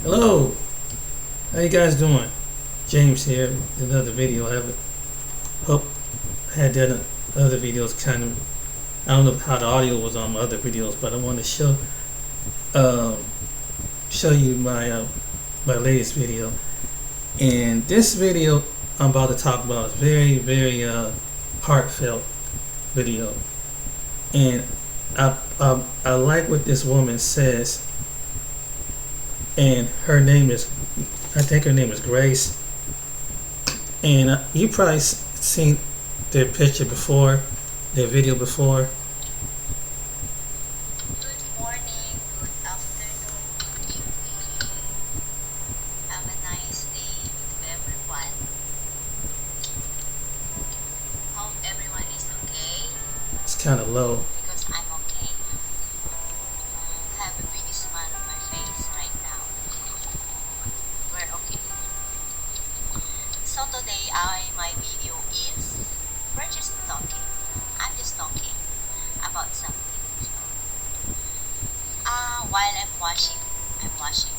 Hello, how you guys doing? James here with another video. Hope I had done other videos kind of. I don't know how the audio was on my other videos, but I want to show you my latest video. And this video I'm about to talk about is very heartfelt video, and I like what this woman says. And I think her name is Grace. And you probably seen their picture before, their video before. Good morning, good afternoon, good evening. Have a nice day to everyone. Hope everyone is okay It's kind of low. because I'm okay. Have a big smile on my face right now. We're okay. So today, my video is we're just talking. I'm just talking about something. While I'm washing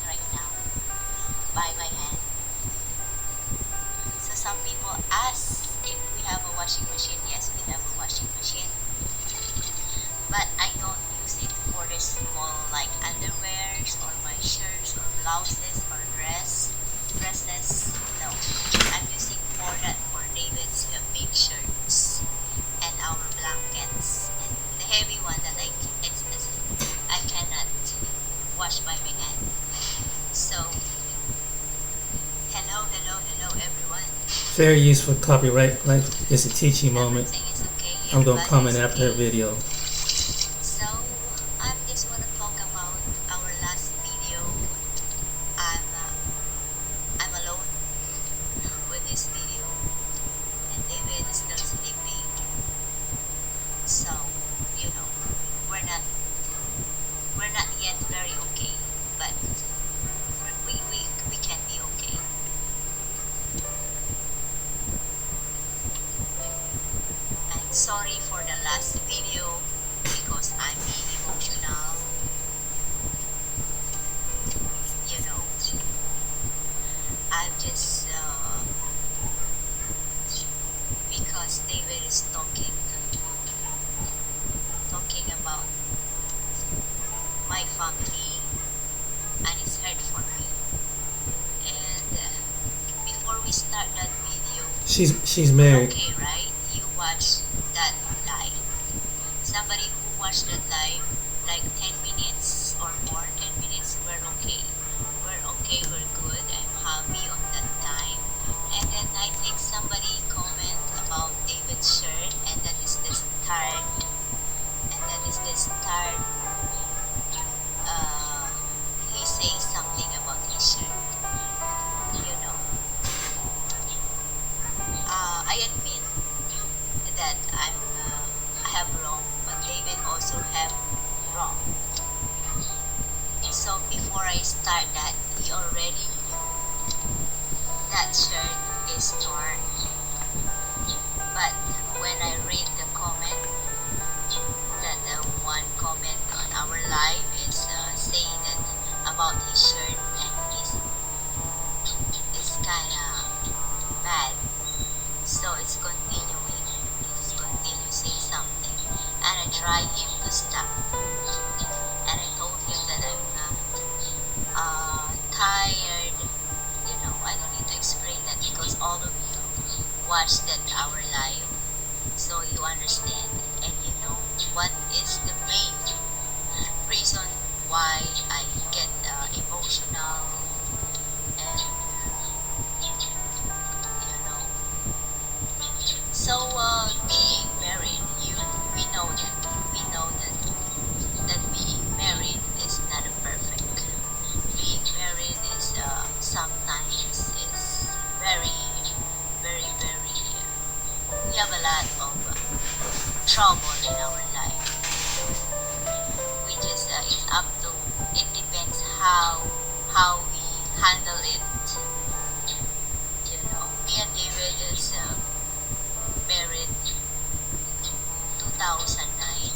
right now by my hand. So some people ask if we have a washing machine. Yes, we have a washing machine. But I don't use it for the small like underwears or my shirts or blouses or dresses. No, I'm using for that for David's big shirts and our blankets and the heavy one that I cannot wash by my hand. So hello everyone. Very useful copyright. Like it's a teaching moment. Everything is okay. I'm gonna Everybody comment is after her okay. video. So I just want to talk about our last video. I'm alone with this video, and David is still sleeping. So we're not yet very okay, but we can be okay. I'm sorry for the last video because I'm being emotional. You know, I'm just because David is talking about my family and it's hurt for me. And before we start that video, She's married. okay, right? You watch that live. Somebody who watched that live like 10 minutes or more, 10 minutes, we're okay. We're okay, we're good. I'm happy on that time. And then I think somebody comment about David's shirt and that is the start. And that is the start. He says something about his shirt. You know. I admit that I have wrong, but David also have wrong. So before I start that, he already knew that shirt is torn. But when I read the comment, that one comment on our live is saying that about his shirt and it's kind of bad. So it's continuing. It's continue saying something, and I try him to stop. And I told him that I'm tired. I don't need to explain that because all of you watched that our live, so you understand and you know what is the main reason why I get emotional and you know. So being married, we know that being married is not a perfect. Being married is sometimes is very. We have a lot of trouble in our life. We just it's up to it depends how we handle it. Me and David is married 2009.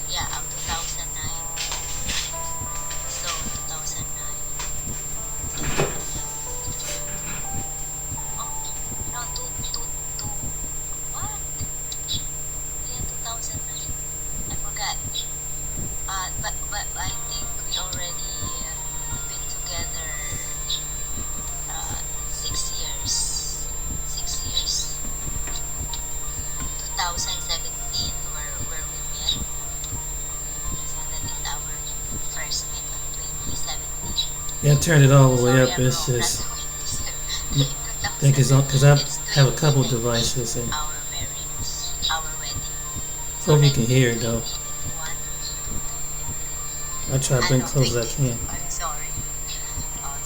Yeah, 2009. So Yeah, I turned it all the way Sorry, up. I'm It's wrong. just, I think it's on because I 2006. It's have a 20 couple years devices and our marriage, our wedding. So hope you can hear it though. 1921. I try to I bring know, close as I 22. can. I'm sorry.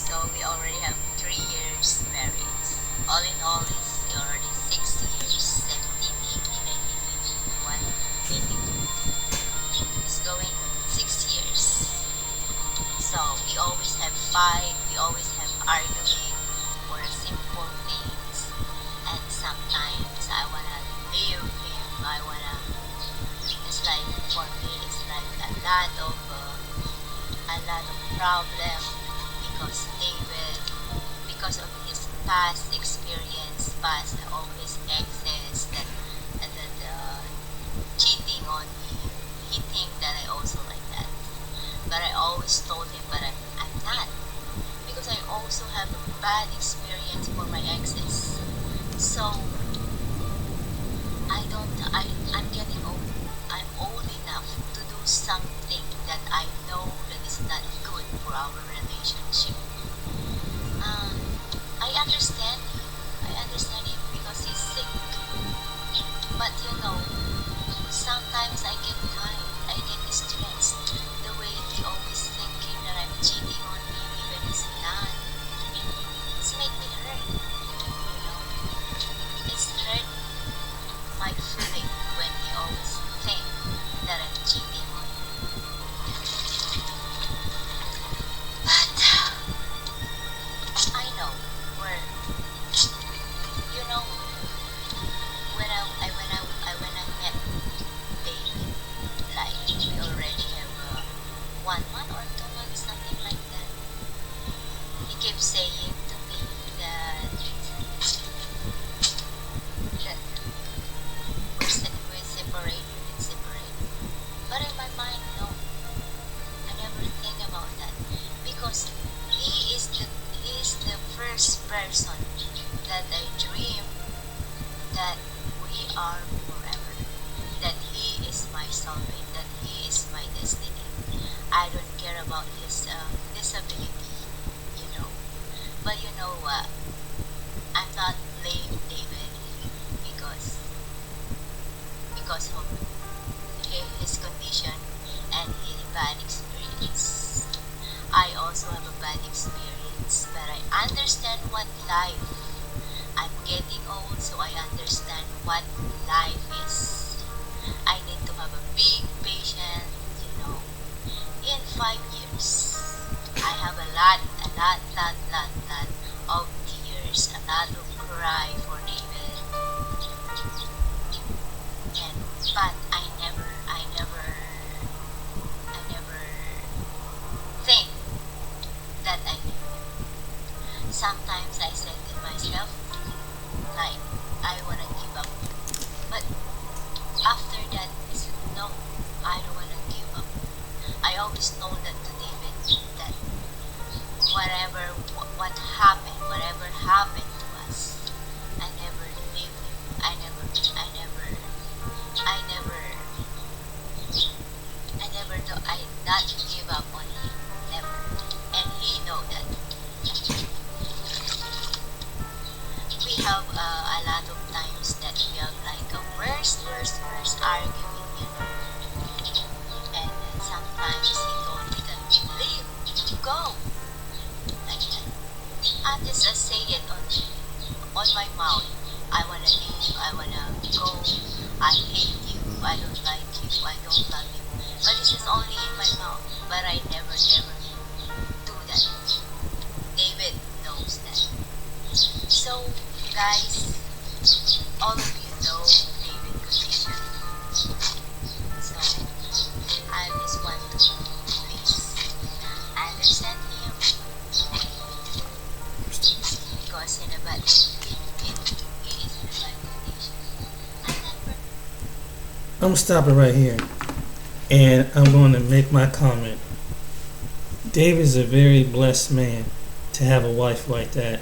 So we already have 3 years married. All in all, it's already 6 years. 17, 18, 19, 20, 22. It's going 6 years. So we always have fight. We always have arguing for simple things. And sometimes I wanna leave him. It's like for me, it's like a lot of problem because David, because of his past experience, past all his exes that cheating on me, he think that I also like that. But I always told him, but I'm not because I also have a bad experience for my exes. So I'm getting old. I'm old enough to do something that I know that is not good for our relationship. Um, I understand him. I understand him because he's sick. But sometimes I get tired. I get stressed. The way he always thinking that I'm cheating on him even it's not. It's make me hurt. It's hurt my feeling when he always think that I'm cheating on him. But I know where you know when I met David, like we already have 1 month or 2 months, something like that. He kept saying to me that we're separate, we separate. But in my mind, no, I never think about that because he is the first person that I dream that we are forever. That he is my soulmate. That he is my destiny. I don't care about his disability, you know. But you know what? I'm not blaming David because of his condition and his bad experience. I also have a bad experience, but I understand what life. I'm getting old, so I understand what life is. I need to have a big patience. In 5 years, I have a lot of tears, a lot of cry for David. And but I never think that I knew him. Sometimes I said to myself, like, I wanna give up. But after that, I said, no, I don't wanna give up. I always told that to David that whatever happened to us, I never leave him. I never, I not give up on him, never. And he know that. We have a lot of times that we have like a worst arguing. And sometimes he told me that leave, go, like that. I'm just say it on my mouth. I wanna leave. I wanna go. I hate you. I don't like you. I don't love you. But this is only in my mouth. But I never do that. David knows that. So, guys, all of you know David condition. So, I just want to please understand him because in a bad he is in a bad condition. I'm not I'm gonna stop it right here, and I'm going to make my comment. David's a very blessed man to have a wife like that.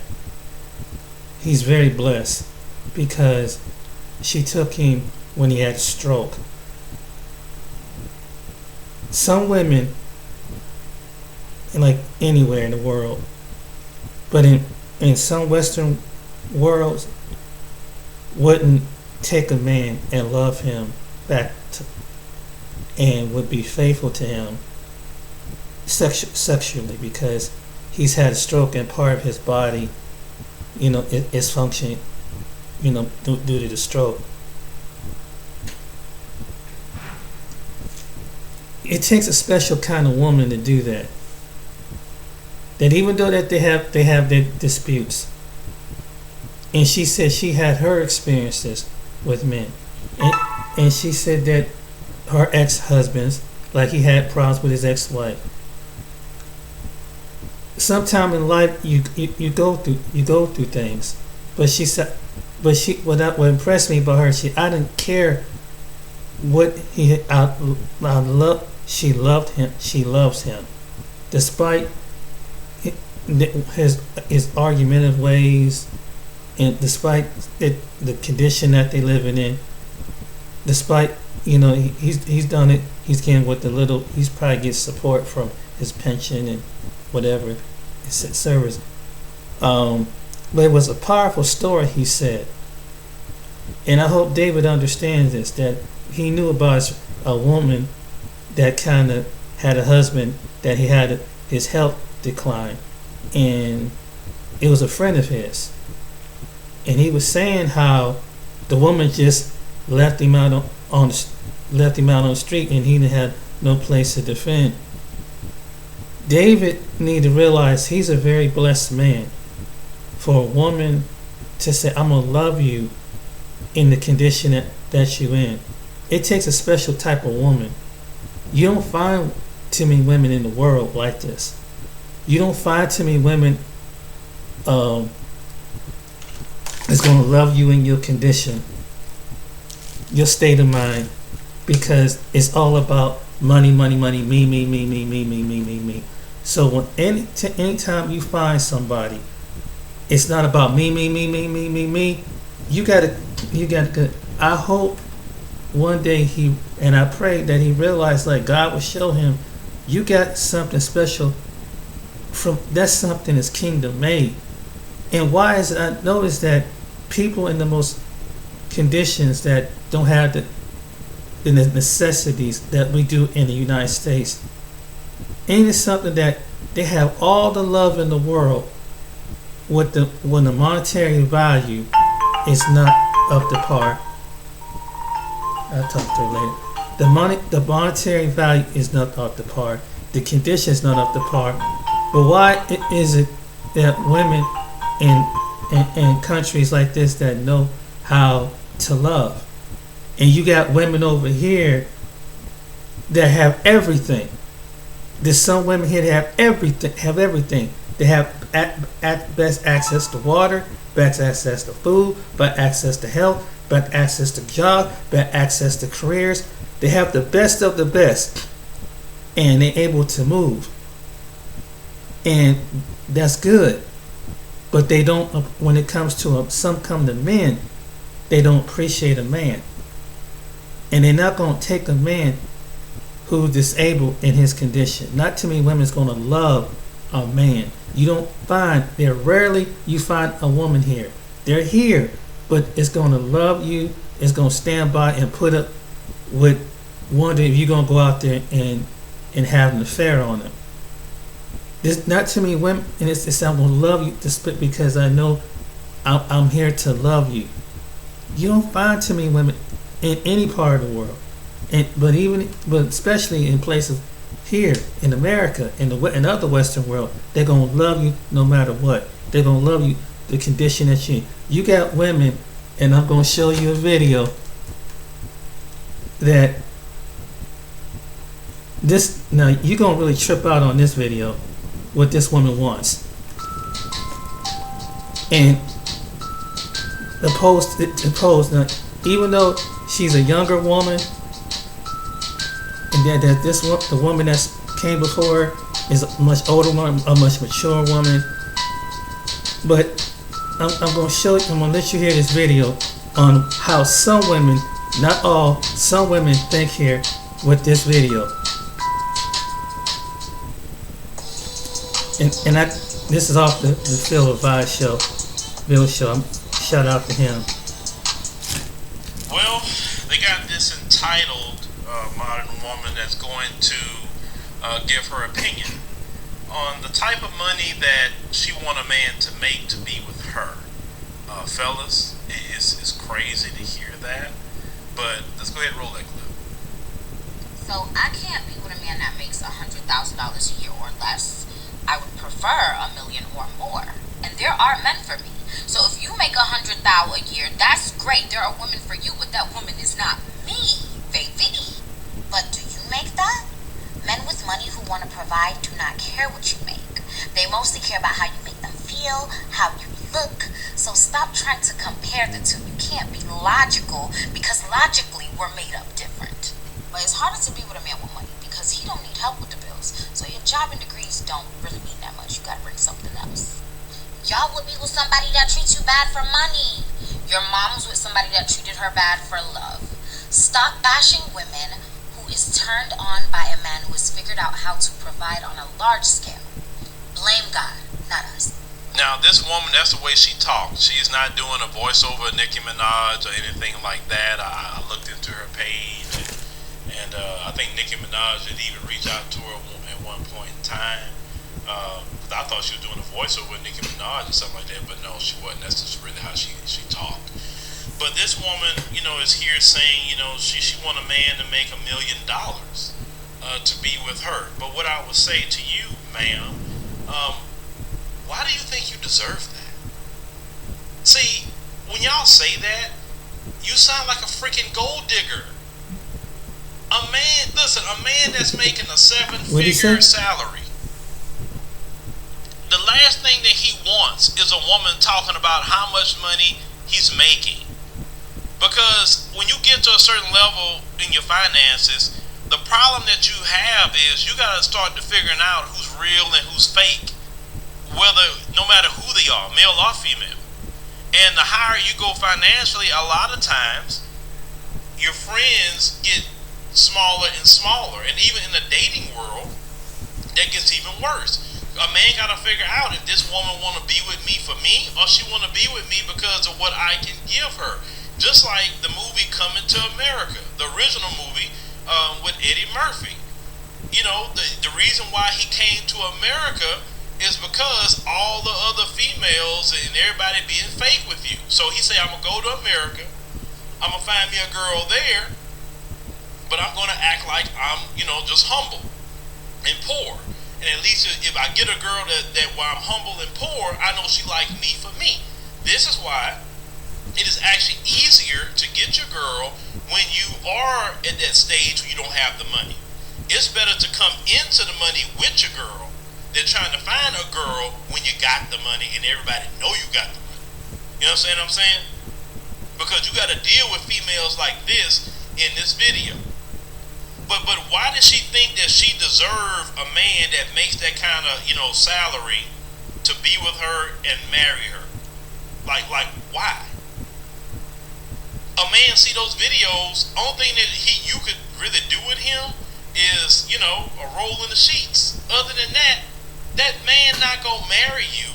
He's very blessed because she took him when he had a stroke. Some women like anywhere in the world. But in some Western worlds, wouldn't take a man and love him back to, and would be faithful to him sexually because he's had a stroke and part of his body, is functioning, due to the stroke. It takes a special kind of woman to do that. That even though that they have their disputes, and she said she had her experiences with men, and she said that her ex-husbands, like he had problems with his ex-wife. Sometime in life you go through things, but she said, what impressed me about her, I didn't care what she loved him. She loves him, despite his argumentative ways, and despite the condition that they living in. Despite he's done it. He's getting with the little. He's probably gets support from his pension and whatever his service. But it was a powerful story, he said, and I hope David understands this, that he knew about a woman that kind of had a husband that he had his health decline, and it was a friend of his, and he was saying how the woman just left him out on the street, and he didn't have no place to defend. David need to realize he's a very blessed man for a woman to say, I'm gonna love you in the condition that you're in. It takes a special type of woman. You don't find too many women in the world like this. You don't find too many women that's gonna love you in your condition, your state of mind, because it's all about money, me. So when anytime you find somebody, it's not about me. You gotta. I hope one day and I pray that he realized, like, God will show him, you got something special. That's something that's kingdom made. And why is it? I notice that people in the most conditions that don't have the necessities that we do in the United States, ain't it something that they have all the love in the world, when the monetary value is not up to par. I'll talk to her later. The monetary value is not up to par. The condition is not up to par. But why is it that women in countries like this that know how to love, and you got women over here that have everything? There's some women here that have everything. They have at best access to water, best access to food, best access to health, best access to jobs, best access to careers. They have the best of the best, and they're able to move, and that's good. But they don't. When it comes to some come to men, they don't appreciate a man, and they're not going to take a man who's disabled in his condition. Not too many women's going to love a man. You don't find, rarely you find a woman here. They're here, but it's going to love you. It's going to stand by and put up with wondering if you're going to go out there and have an affair on them. There's not too many women, and it's I'm going to love you because I know I'm here to love you. You don't find too many women in any part of the world, but especially in places here in America, in other Western world, they're gonna love you no matter what. They're gonna love you the condition that you in. You got women, and I'm gonna show you a video that now you're gonna really trip out on this video, what this woman wants. And the post now, even though she's a younger woman, and that the woman that came before her is a much older woman, a much mature woman. But I'm going to show you, I'm going to let you hear this video on how some women, not all, some women think here with this video. and I this is off the Phil Advice show, Bill show. Shout out to him. Well, they got this entitled modern woman that's going to give her opinion on the type of money that she want a man to make to be with her. Fellas, it's crazy to hear that, but let's go ahead and roll that clip. So I can't be with a man that makes $100,000 a year or less. I would prefer $1 million or more, and there are men for me. So if you make $100,000 a year, that's great. There are women for you, but that woman is not me, baby. But do you make that? Men with money who want to provide do not care what you make. They mostly care about how you make them feel, how you look. So stop trying to compare the two. You can't be logical because logically we're made up different. But it's harder to be with a man with money because he don't need help with the bills. So your job and degrees don't really mean that much. You gotta bring something else. Y'all would be with somebody that treats you bad for money. Your mom was with somebody that treated her bad for love. Stop bashing women who is turned on by a man who has figured out how to provide on a large scale. Blame God, not us. Now, this woman, that's the way she talks. She is not doing a voiceover of Nicki Minaj or anything like that. I looked into her page, and I think Nicki Minaj did even reach out to her at one point in time. I thought she was doing a voiceover with Nicki Minaj or something like that, but no, she wasn't. That's just really how she talked. But this woman, is here saying, she want a man to make $1 million to be with her. But what I would say to you, ma'am, why do you think you deserve that? See, when y'all say that, you sound like a freaking gold digger. A man that's making a 7-figure salary. The last thing that he wants is a woman talking about how much money he's making. Because when you get to a certain level in your finances, the problem that you have is you got to start to figuring out who's real and who's fake, no matter who they are, male or female. And the higher you go financially, a lot of times your friends get smaller and smaller. And even in the dating world, that gets even worse. A man got to figure out if this woman want to be with me for me or she want to be with me because of what I can give her. Just like the movie Coming to America, the original movie with Eddie Murphy. The reason why he came to America is because all the other females and everybody being fake with you. So he said, I'm going to go to America. I'm going to find me a girl there. But I'm going to act like I'm, just humble and poor. And at least if I get a girl that while I'm humble and poor, I know she like me for me. This is why it is actually easier to get your girl when you are at that stage where you don't have the money. It's better to come into the money with your girl than trying to find a girl when you got the money and everybody know you got the money. You understand what I'm saying? Because you got to deal with females like this in this video. But why does she think that she deserves a man that makes that kind of, salary to be with her and marry her? Like why? A man see those videos, only thing that you could really do with him is, a roll in the sheets. Other than that, that man not gonna marry you.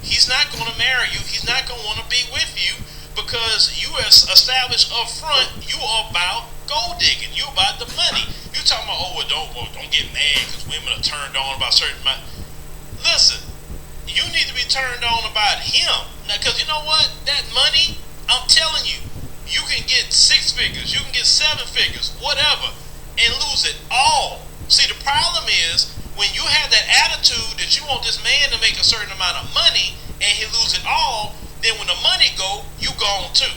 He's not gonna marry you. He's not gonna want to be with you because you established up front you are about gold digging. You about the money. You talking about don't get mad because women are turned on about certain money. Listen, you need to be turned on about him now because you know what? That money, I'm telling you, you can get 6 figures, you can get 7 figures, whatever, and lose it all. See, the problem is when you have that attitude that you want this man to make a certain amount of money and he lose it all, then when the money go, you gone too.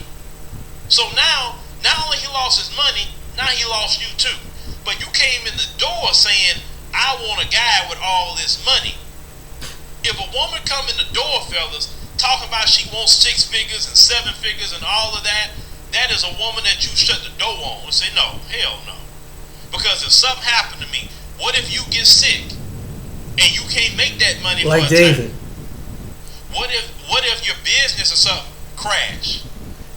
So now, not only he lost his money, now he lost you too. But you came in the door saying, I want a guy with all this money. If a woman come in the door, fellas, talking about she wants 6 figures and 7 figures and all of that, that is a woman that you shut the door on and say, no, hell no. Because if something happened to me, what if you get sick and you can't make that money like for a David? time? What if your business or something crash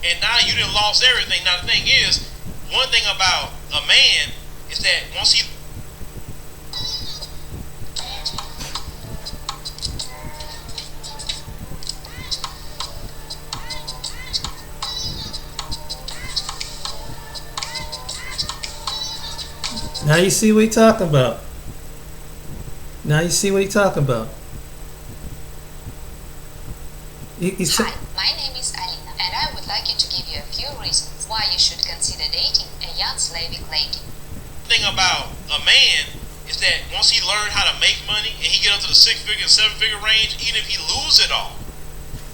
and now you done lost everything? Now the thing is, one thing about a man is that once he Now you see what he talking about. Now you see what he talking about. He's Hi, my name is Alina, and I would like to give you a few reasons why you should consider dating a young Slavic lady. Thing about a man is that once he learned how to make money and he get up to the 6-figure, 7-figure range, even if he lose it all,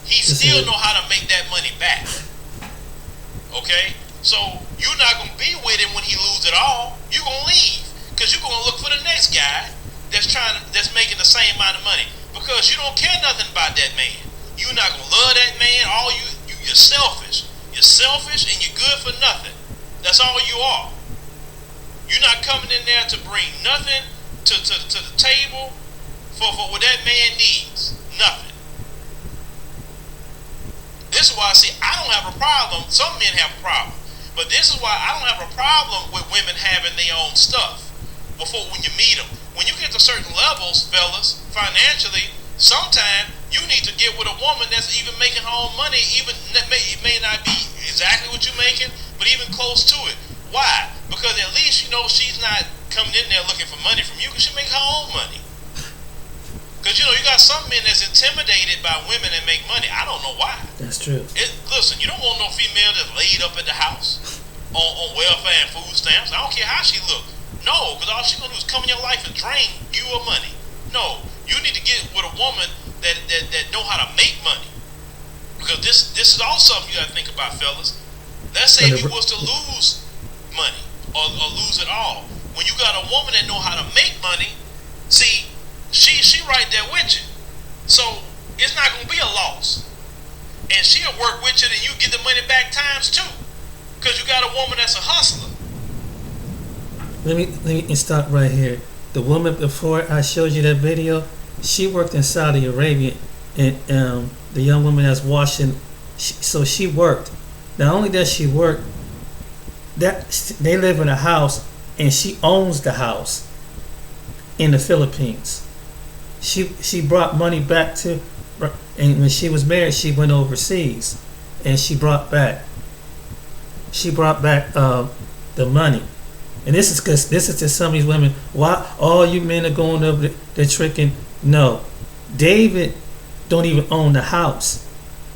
he still know how to make that money back. Okay? So you're not gonna be with him when he lose it all. You're gonna leave because you're gonna look for the next guy that's making the same amount of money because you don't care nothing about that man. You're not gonna love that man. You're selfish. You're selfish and you're good for nothing. That's all you are. You're not coming in there to bring nothing to the table for what that man needs. Nothing. This is why I don't have a problem. Some men have a problem. But this is why I don't have a problem with women having their own stuff when you meet them. When you get to certain levels, fellas, financially, sometimes you need to get with a woman that's even making her own money. Even it may not be exactly what you're making, but even close to it. Why? Because at least you know she's not coming in there looking for money from you because she make her own money. Because you got some men that's intimidated by women that make money. I don't know why. That's true. Listen, you don't want no female that's laid up at the house on welfare and food stamps. I don't care how she look. No, because all she's gonna do is come in your life and drain you of money. No, you need to get with a woman that know how to make money. Because this is also something you gotta think about, fellas. Let's say if you was to lose money or lose it all, when you got a woman that know how to make money, see, she right there with you. So it's not gonna be a loss. And she'll work with you and you get the money back times two. Because you got a woman that's a hustler. Let me stop right here. The woman before I showed you that video, she worked in Saudi Arabia, and the young woman that's washing, so she worked. Not only does she work, that they live in a house, and she owns the house in the Philippines. She brought money back to, and when she was married, she went overseas, and she brought back the money. And this is because this is to some of these women. Why all you men are going over? They're tricking. No, David don't even own the house.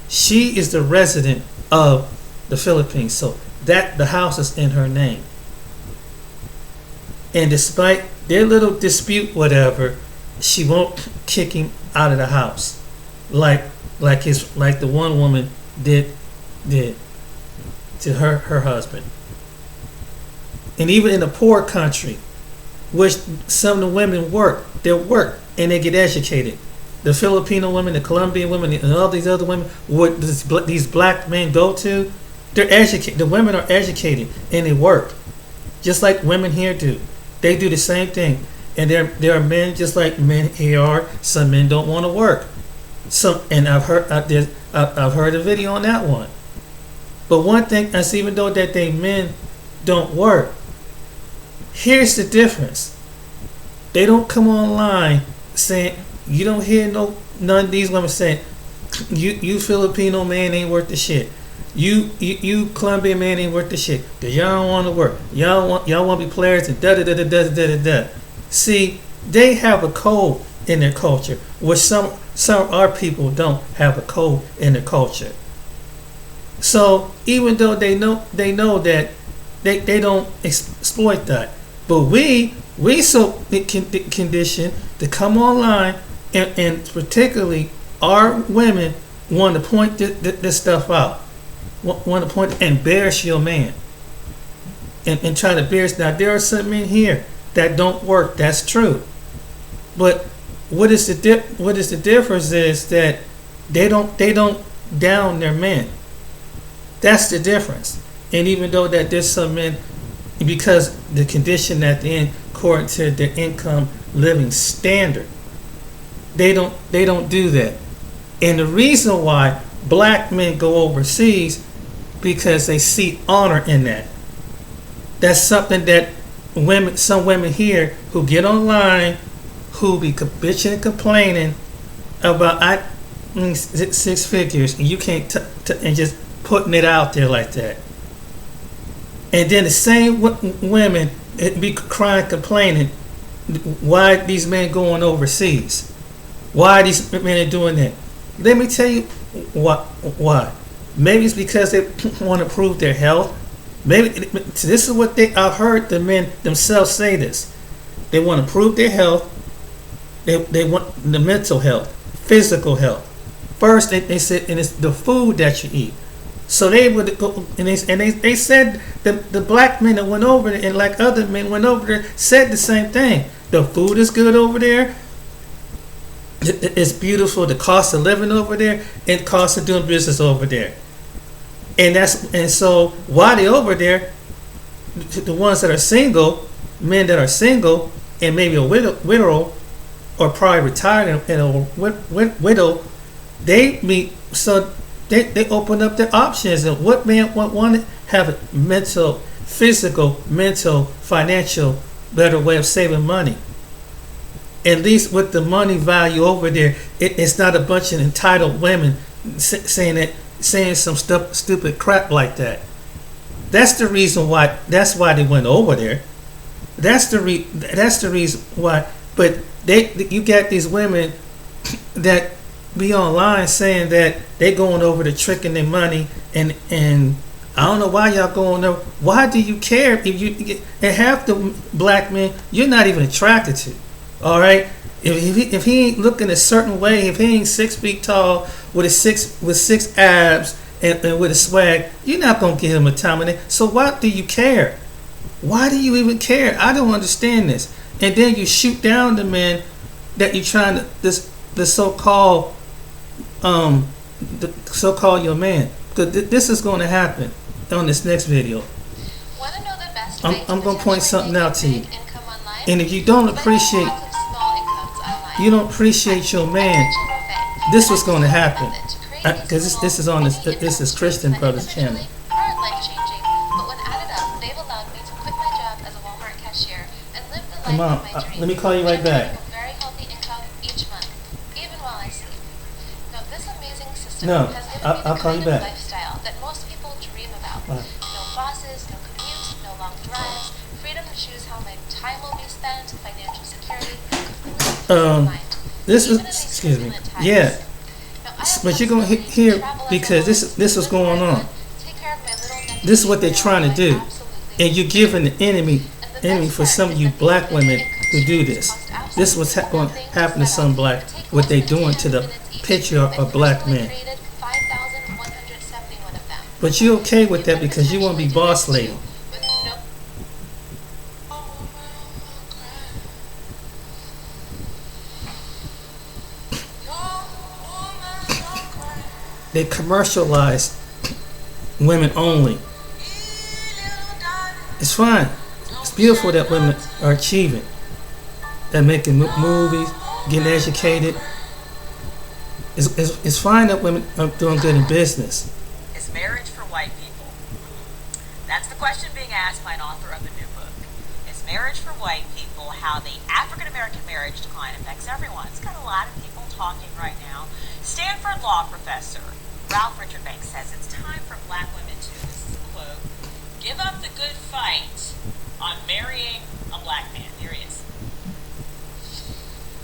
She is the resident of the Philippines, so that the house is in her name. And despite their little dispute, whatever, she won't kick him out of the house, like the one woman did to her husband. And even in a poor country, which some of the women work and they get educated. The Filipino women, the Colombian women, and all these other women, what these black men go to, they're educated. The women are educated and they work, just like women here do. They do the same thing. And there are men just like men here are. Some men don't want to work. And I've heard a video on that one. But one thing, that's even though that they men don't work. Here's the difference. They don't come online saying, you don't hear none of these women saying, you Filipino man ain't worth the shit. You Colombian man ain't worth the shit. Cause y'all don't want to work. Y'all want to be players and da da da da da da da da. See, they have a code in their culture, which some of our people don't have a code in their culture. So even though they know that they don't exploit that, but we so conditioned to come online and particularly our women want to point this stuff out, want to point and embarrass your man, and try to embarrass. Now there are some men here that don't work. That's true, but what is the difference is that they don't down their men. That's the difference. And even though that there's some men, because the condition at the end, according to their income living standard, they don't do that. And the reason why black men go overseas, because they see honor in that. That's something that some women here who get online, who be bitching and complaining about six figures, and you can't and just putting it out there like that. And then the same women and be crying, complaining, why these men going overseas? Why these men are doing that? Let me tell you why. Maybe it's because they want to prove their health. Maybe this is what I heard the men themselves say this. They want to prove their health. They want the mental health, physical health. First, they said, and it's the food that you eat. So they would go, and they said the black men that went over there, and like other men went over there, said the same thing. The food is good over there. It's beautiful. The cost of living over there and cost of doing business over there. And so while they over there, the ones that are single, men that are single, and maybe a widow or probably retired and a widow, they meet. So they open up their options. And what man want to have a mental, physical, mental, financial better way of saving money? At least with the money value over there, it's not a bunch of entitled women saying some stupid crap like that. That's the reason why. That's why they went over there. That's the reason why. But you got these women that be online saying that they going over to tricking their money, and I don't know why y'all going over. Why do you care if you get, and half the black men you're not even attracted to? All right, if he ain't looking a certain way, if he ain't 6 feet tall with six abs and with a swag, you're not gonna give him a time in it. So why do you care? Why do you even care? I don't understand this. And then you shoot down the men that you're trying to the so-called your man. Because this is going to happen on this next video. Wanna know the best I'm going to point something out to you. And if you don't appreciate your man, this was going to happen. Because this is on this is Christian Brothers channel. Aren't life-changing, but when added up, they've allowed me to quit my job as a Walmart cashier and live the life Come on, of my dreams. let me call you right back. A very healthy income each month, even while I sleep. Now, this amazing system No, has given me I'll the call kind you of back. lifestyle that most people dream about. Bye. No bosses, no commute, no long drives, freedom to choose how my time will be spent, financial security, complete peace of mind. This is Even in these excuse me. turbulent times. Yeah, Now, I have but you're gonna flexibility hear to travel as because I want, this is live where going I on, want, take care of my little nephew this is what they're Israel trying to like do, absolutely and you're giving the enemy for some of you black women who do this. This was going to happen to some black, what they doing to the picture of black men. But you're okay with that because you want to be boss lady. They commercialize women only. It's fine. It's beautiful that women are achieving. They're making movies, getting educated. It's fine that women are doing good in business. Is marriage for white people? That's the question being asked by an author of a new book. Is marriage for white people? How the African American marriage decline affects everyone. It's got a lot of people talking right now. Stanford law professor Ralph Richard Banks says it's time for black women to, this is a quote, give up the good fight on marrying a black man. Here he is.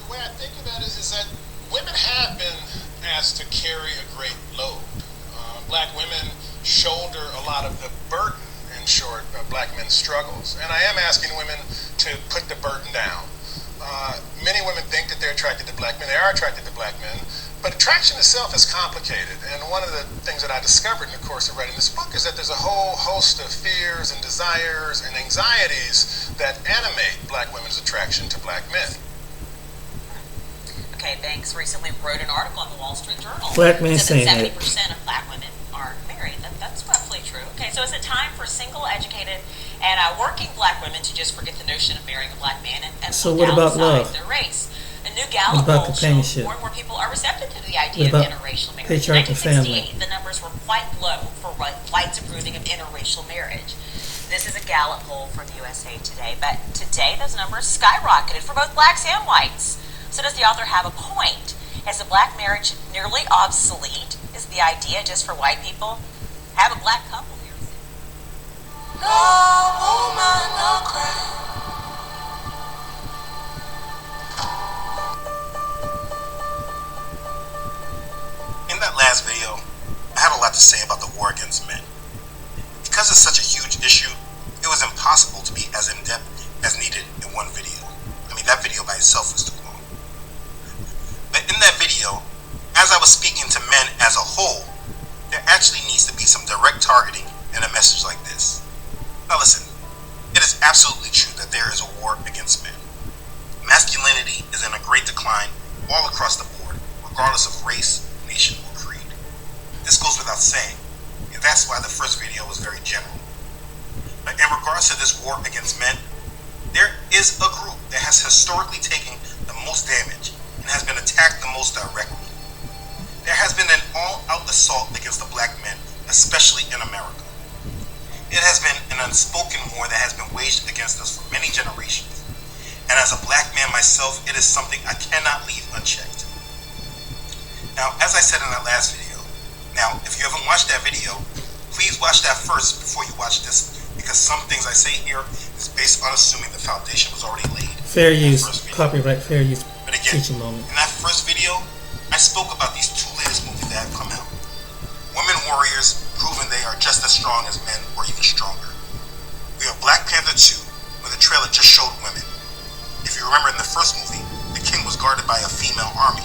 The way I think of that is that women have been asked to carry a great load. Black women shoulder a lot of the burden, in short, of black men's struggles. And I am asking women to put the burden down. Many women think that they're attracted to black men. They are attracted to black men. But attraction itself is complicated. And one of the things that I discovered in the course of writing this book is that there's a whole host of fears and desires and anxieties that animate black women's attraction to black men. Okay, Banks recently wrote an article in the Wall Street Journal. Black men said saying that 70% of black women aren't married. That's roughly true. Okay, so is it time for single, educated, and working black women to just forget the notion of marrying a black man and So look what about outside love? their race? A new What Gallup about poll shows companionship? more and more people are receptive to the idea What of about interracial marriage. In patriarchal family? 1968, the numbers were quite low for whites approving of interracial marriage. This is a Gallup poll from USA Today, but today those numbers skyrocketed for both blacks and whites. So does the author have a point? Is the black marriage nearly obsolete? Is the idea just for white people? Have a black couple here. In that last video, I had a lot to say about the war against men. Because it's such a huge issue, it was impossible to be as in-depth as needed in one video. I mean, that video by itself was too long. But in that video, as I was speaking to men as a whole, there actually needs to be some direct targeting in a message like this. Now listen, it is absolutely true that there is a war against men. Masculinity is in a great decline all across the board, regardless of race, nation, or creed. This goes without saying, and that's why the first video was very general. But in regards to this war against men, there is a group that has historically taken the most damage and has been attacked the most directly. There has been an all-out assault against the black men, especially in America. It has been an unspoken war that has been waged against us for many generations. And as a black man myself, it is something I cannot leave unchecked. Now, as I said in that last video, now, if you haven't watched that video, please watch that first before you watch this, because some things I say here is based on assuming the foundation was already laid. Fair use, copyright, fair use, but again, teaching moment. In that first video, I spoke about these two latest movies that have come out. Women Warriors, proving they are just as strong as men or even stronger. We have Black Panther 2, where the trailer just showed women. If you remember in the first movie, the king was guarded by a female army.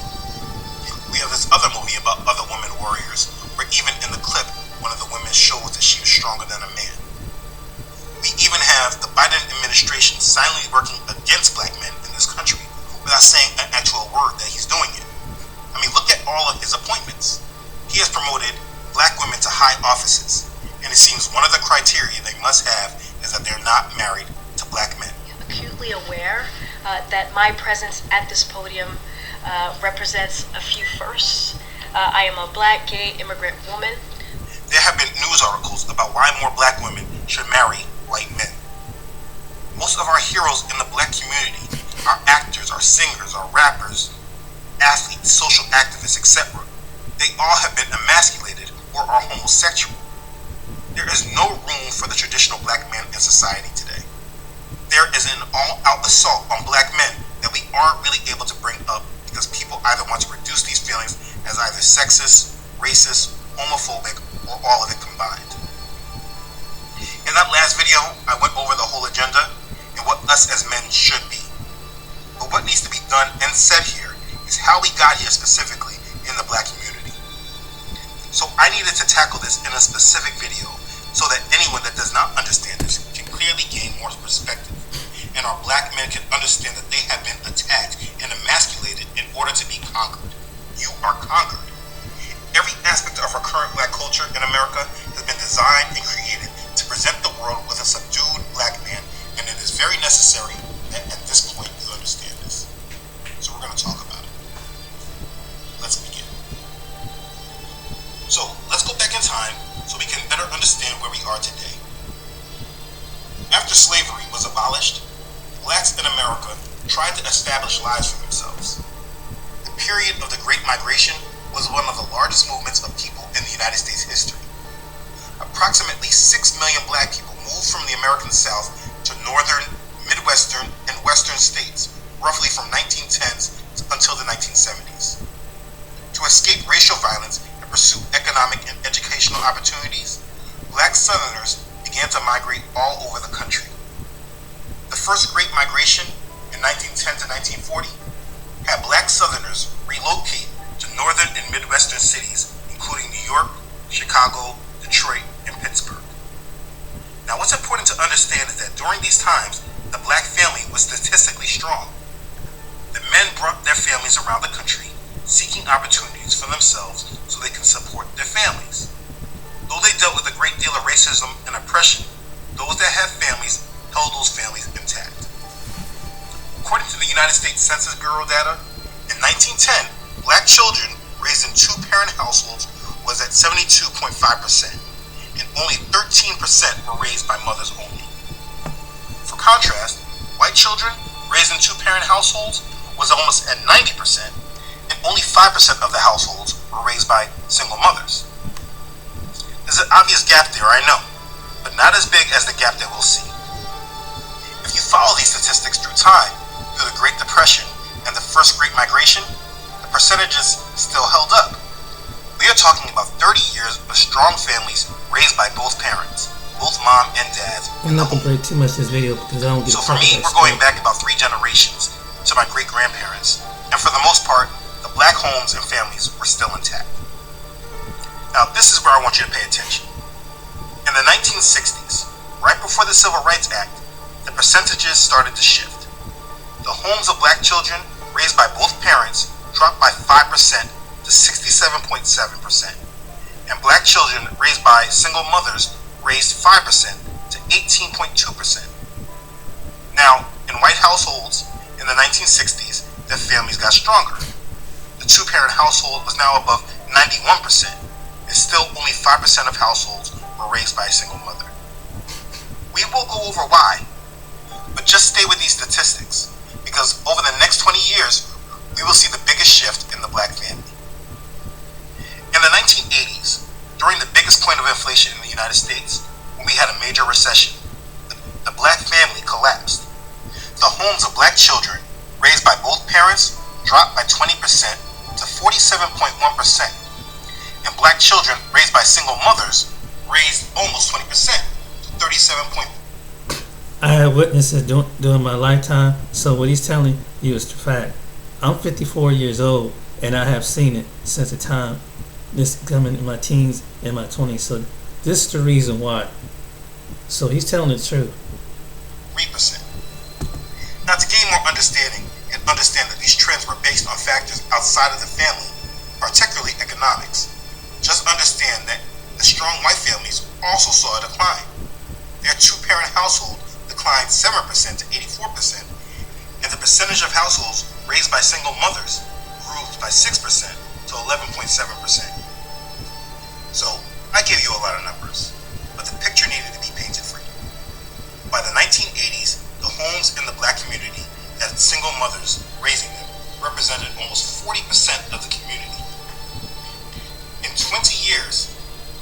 We have this other movie about other women warriors, where even in the clip, one of the women showed that she was stronger than a man. We even have the Biden administration silently working against black men in this country without saying an actual word that he's doing it. I mean, look at all of his appointments. He has promoted black women to high offices, and it seems one of the criteria they must have is that they're not married to black men. Acutely aware that my presence at this podium represents a few firsts. I am a black, gay, immigrant woman. There have been news articles about why more black women should marry white men. Most of our heroes in the black community are actors, are singers, are rappers, athletes, social activists, etc. They all have been emasculated or are homosexual. There is no room for the traditional black man in society today. There is an all-out assault on black men that we aren't really able to bring up because people either want to reduce these feelings as either sexist, racist, homophobic, or all of it combined. In that last video, I went over the whole agenda and what us as men should be. But what needs to be done and said here is how we got here specifically in the black community. So I needed to tackle this in a specific video so that anyone that does not understand this can clearly gain more perspective, and our black men can understand that they have been attacked and emasculated in order to be conquered. You are conquered. Every aspect of our current black culture in America has been designed and created to present the world with a subdued black man, and it is very necessary that at this point you understand this. So we're going to talk about it. Let's begin. So let's go back in time so we can better understand where we are today. After slavery was abolished, blacks in America tried to establish lives for themselves. The period of the Great Migration was one of the largest movements of people in the United States history. Approximately 6 million black people moved from the American South to northern, midwestern, and western states, roughly from 1910s until the 1970s. To escape racial violence and pursue economic and educational opportunities, black Southerners began to migrate all over the country. The first Great Migration in 1910 to 1940 had black Southerners relocate to northern and midwestern cities, including New York, Chicago, Detroit, and Pittsburgh. Now, what's important to understand is that during these times, the black family was statistically strong. The men brought their families around the country, seeking opportunities for themselves so they can support their families. Though they dealt with a great deal of racism and oppression, those that had families held those families intact. According to the United States Census Bureau data, in 1910, black children raised in two-parent households was at 72.5%, and only 13% were raised by mothers only. For contrast, white children raised in two-parent households was almost at 90%, and only 5% of the households were raised by single mothers. There's an obvious gap there, I know, but not as big as the gap that we'll see. If you follow these statistics through time, through the Great Depression and the first Great Migration, the percentages still held up. We are talking about 30 years of strong families raised by both parents, both mom and dad. I'm not gonna play too much this video because I don't get. So for me, we're going back about 3 generations to my great-grandparents, and for the most part, the black homes and families were still intact. Now, this is where I want you to pay attention. In the 1960s, right before the Civil Rights Act, the percentages started to shift. The homes of black children raised by both parents dropped by 5% to 67.7%, and black children raised by single mothers raised 5% to 18.2%. Now, in white households in the 1960s, their families got stronger. The two-parent household was now above 91%, and still only 5% of households were raised by a single mother. We will go over why, but just stay with these statistics, because over the next 20 years, we will see the biggest shift in the black family. In the 1980s, during the biggest point of inflation in the United States, when we had a major recession, the black family collapsed. The homes of black children raised by both parents dropped by 20% to 47.1%, and black children raised by single mothers raised almost 20% to 37.1%. I have witnessed it during my lifetime, so what he's telling you is the fact. I'm 54 years old, and I have seen it since the time this coming in my teens and my 20s. So this is the reason why. So he's telling the truth. 3%. Now, to gain more understanding and understand that these trends were based on factors outside of the family, particularly economics, just understand that the strong white families also saw a decline. Their two-parent household declined 7% to 84%, and the percentage of households raised by single mothers grew by 6% to 11.7%. So, I gave you a lot of numbers, but the picture needed to be painted for you. By the 1980s, the homes in the black community that had single mothers raising them represented almost 40% of the community. In 20 years,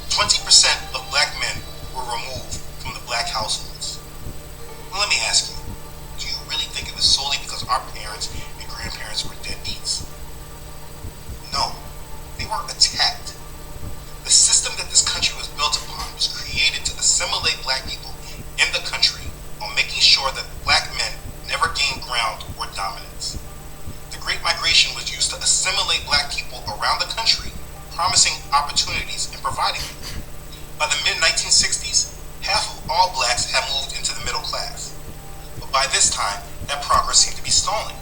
20% of black men were removed from the black households. Well, let me ask you, do you really think it was solely because our parents and grandparents were deadbeats? No, they were attacked. The system that this country was built upon was created to assimilate black people in the country while making sure that black men never gained ground or dominance. The Great Migration was used to assimilate black people around the country, promising opportunities and providing them. By the mid-1960s, half of all blacks had moved into the middle class. But by this time, that progress seemed to be stalling.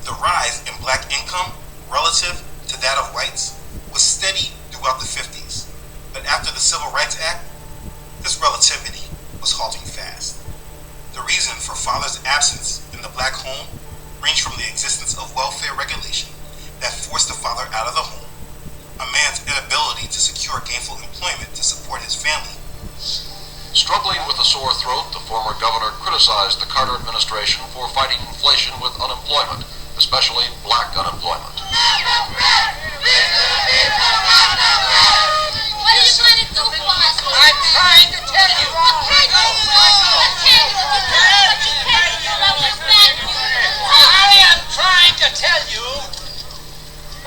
The rise in black income relative to that of whites was steady throughout the 50s. But after the Civil Rights Act, this relativity was halting fast. The reason for father's absence in the black home ranged from the existence of welfare regulation that forced the father out of the home, a man's inability to secure gainful employment to support his family. Struggling with a sore throat, the former governor criticized the Carter administration for fighting inflation with unemployment, especially black unemployment. What are you trying to do for us? I'm trying to tell you. I am trying to tell you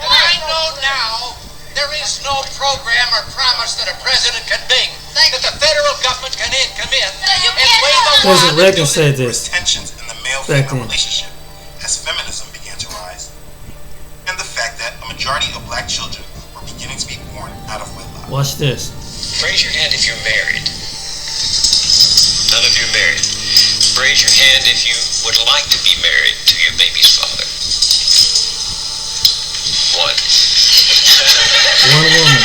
that I know now there is no program or promise that a president can make that the federal government can come in and wave a President wand. Reagan said this. Tensions in the Back male-female then. relationship as feminism began to rise, and the fact that a majority of black children were beginning to be born out of wedlock. Watch this. Raise your hand if you're married. None of you are married. Raise your hand if you would like to be married to your baby's father. One. One woman.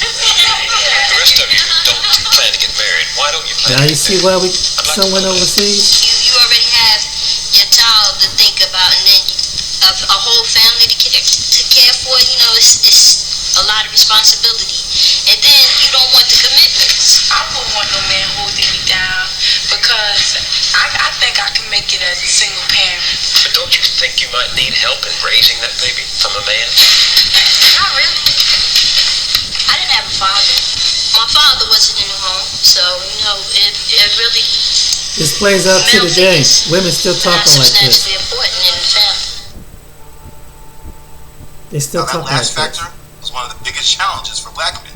The rest of you don't plan to get married. Why don't you plan Now to you get see married? why we someone overseas? You already have your child to think about, and then a whole family to care for. You know, it's a lot of responsibility, and then you don't want the commitments. I wouldn't want no man holding me down because I think I can make it as a single parent. But don't you think you might need help in raising that baby from a man? Not really. I didn't have a father. My father wasn't in the home, so you know, it really This plays out to male today. figures Women still not talking like this. substantially important in the family. They still Now, that talking like last this. factor was one of the biggest challenges for black men.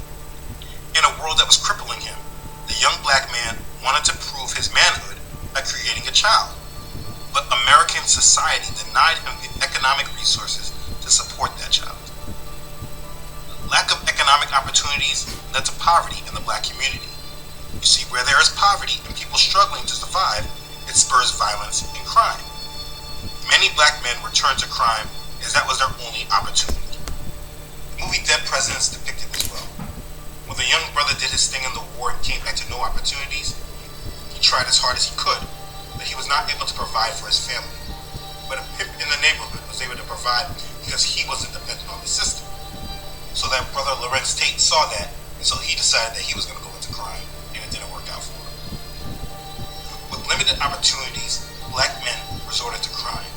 In a world that was crippling him, the young black man wanted to prove his manhood by creating a child. But American society denied him the economic resources to support that child. Lack of economic opportunities led to poverty in the black community. You see, where there is poverty and people struggling to survive, it spurs violence and crime. Many black men returned to crime as that was their only opportunity. The movie Dead Presidents depicted this well. When the young brother did his thing in the war and came back to no opportunities, he tried as hard as he could, but he was not able to provide for his family. But a pimp in the neighborhood was able to provide because he wasn't dependent on the system. So that brother Lorenz Tate saw that, and so he decided that he was going to go into crime, and it didn't work out for him. With limited opportunities, black men resorted to crime.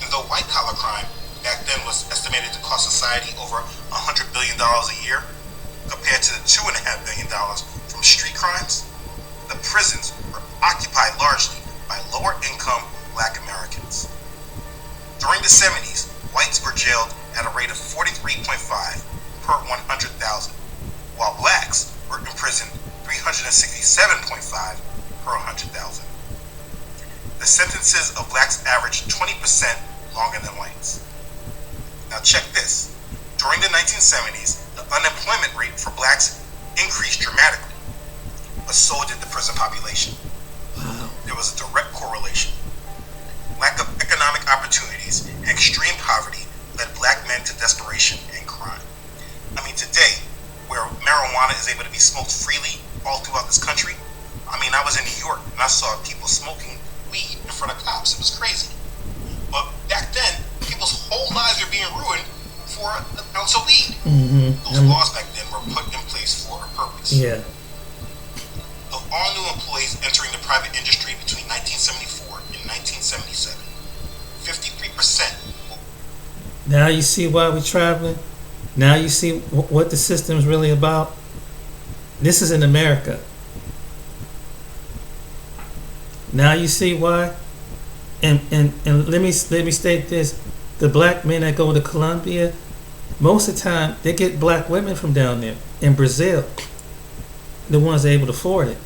And though white-collar crime back then was estimated to cost society over $100 billion a year, compared to the $2.5 billion from street crimes, the prisons were occupied largely by lower-income black Americans. During the 70s, whites were jailed at a rate of 43.5 per 100,000, while blacks were imprisoned 367.5 per 100,000. The sentences of blacks averaged 20% longer than whites. Now check this. During the 1970s, the unemployment rate for blacks increased dramatically, but so did the prison population. There was a direct correlation. Lack of economic opportunities and extreme poverty led black men to desperation and crime. I mean, today, where marijuana is able to be smoked freely all throughout this country, I was in New York and I saw people smoking weed in front of cops. It was crazy. But back then, people's whole lives were being ruined for an ounce of weed. Those laws back then were put in place for a purpose. Yeah. Of all new employees entering the private industry between 1974 and 1977, 53%. Now you see why we're traveling. Now you see what the system is really about. This is in America. Now you see why. And let me state this: the black men that go to Colombia, most of the time they get black women from down there. In Brazil, the ones able to afford it.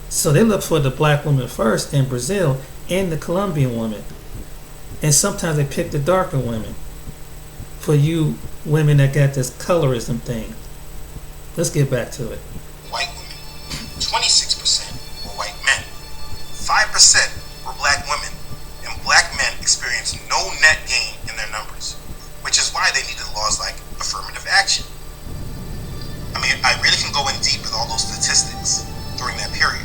So they look for the black woman first in Brazil and the Colombian woman. And sometimes they pick the darker women. For you women that got this colorism thing. Let's get back to it. White women. 26% were white men. 5% were black women. And black men experienced no net gain in their numbers, which is why they needed laws like affirmative action. I really can go in deep with all those statistics during that period.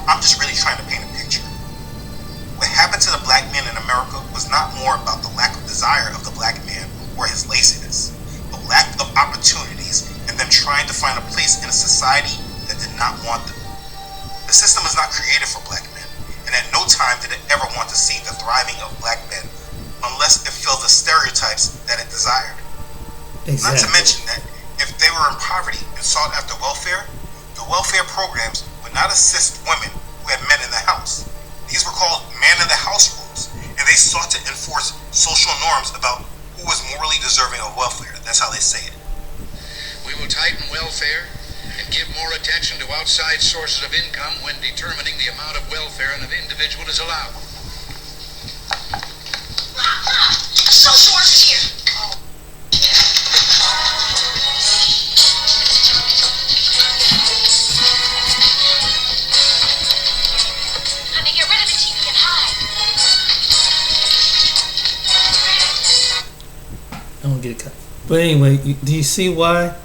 I'm just really trying to paint a picture. What happened to the black man in America was not more about the lack of desire of the black man or his laziness, but lack of opportunities and them trying to find a place in a society that did not want them. The system is not created for black men, and at no time did it ever want to see the thriving of black men unless it filled the stereotypes that it desired. Exactly. Not to mention that if they were in poverty and sought after welfare, the welfare programs would not assist women who had men in the house. These were called man-in-the-house rules, and they sought to enforce social norms about who was morally deserving of welfare. That's how they say it. We will tighten welfare and give more attention to outside sources of income when determining the amount of welfare an individual is allowed. Social workers here. Honey, get rid of the TV and hide. I don't get it cut. But anyway, do you see why?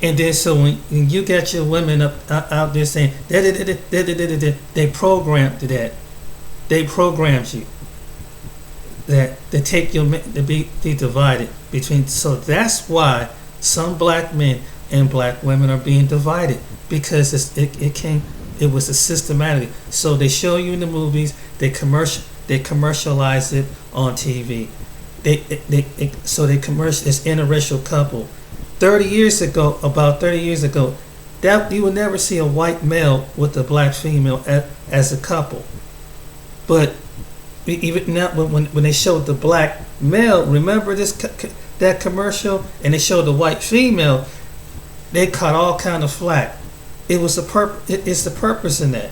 And then so when you got your women out there saying they programmed that, they programmed you that they take your men to be divided between. So that's why some black men and black women are being divided, because it was a systematic. So they show you in the movies, they commercialize it on TV. It's interracial couple. About 30 years ago, that you would never see a white male with a black female as a couple. But even now, when they showed the black male, remember that commercial, and they showed the white female, they caught all kind of flack. It was it's the purpose in that.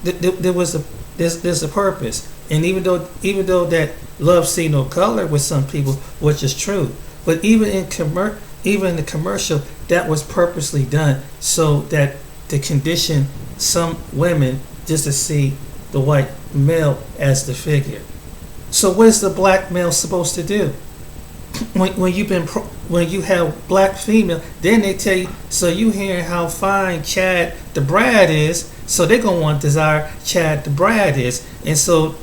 There's a purpose, and even though that love see no color with some people, which is true, but even in the commercial, that was purposely done so that to condition some women just to see the white male as the figure. So what is the black male supposed to do? When you have black female, then they tell you, so you hear how fine Chad the Brad is, so they're gonna want to desire Chad the Brad is, and so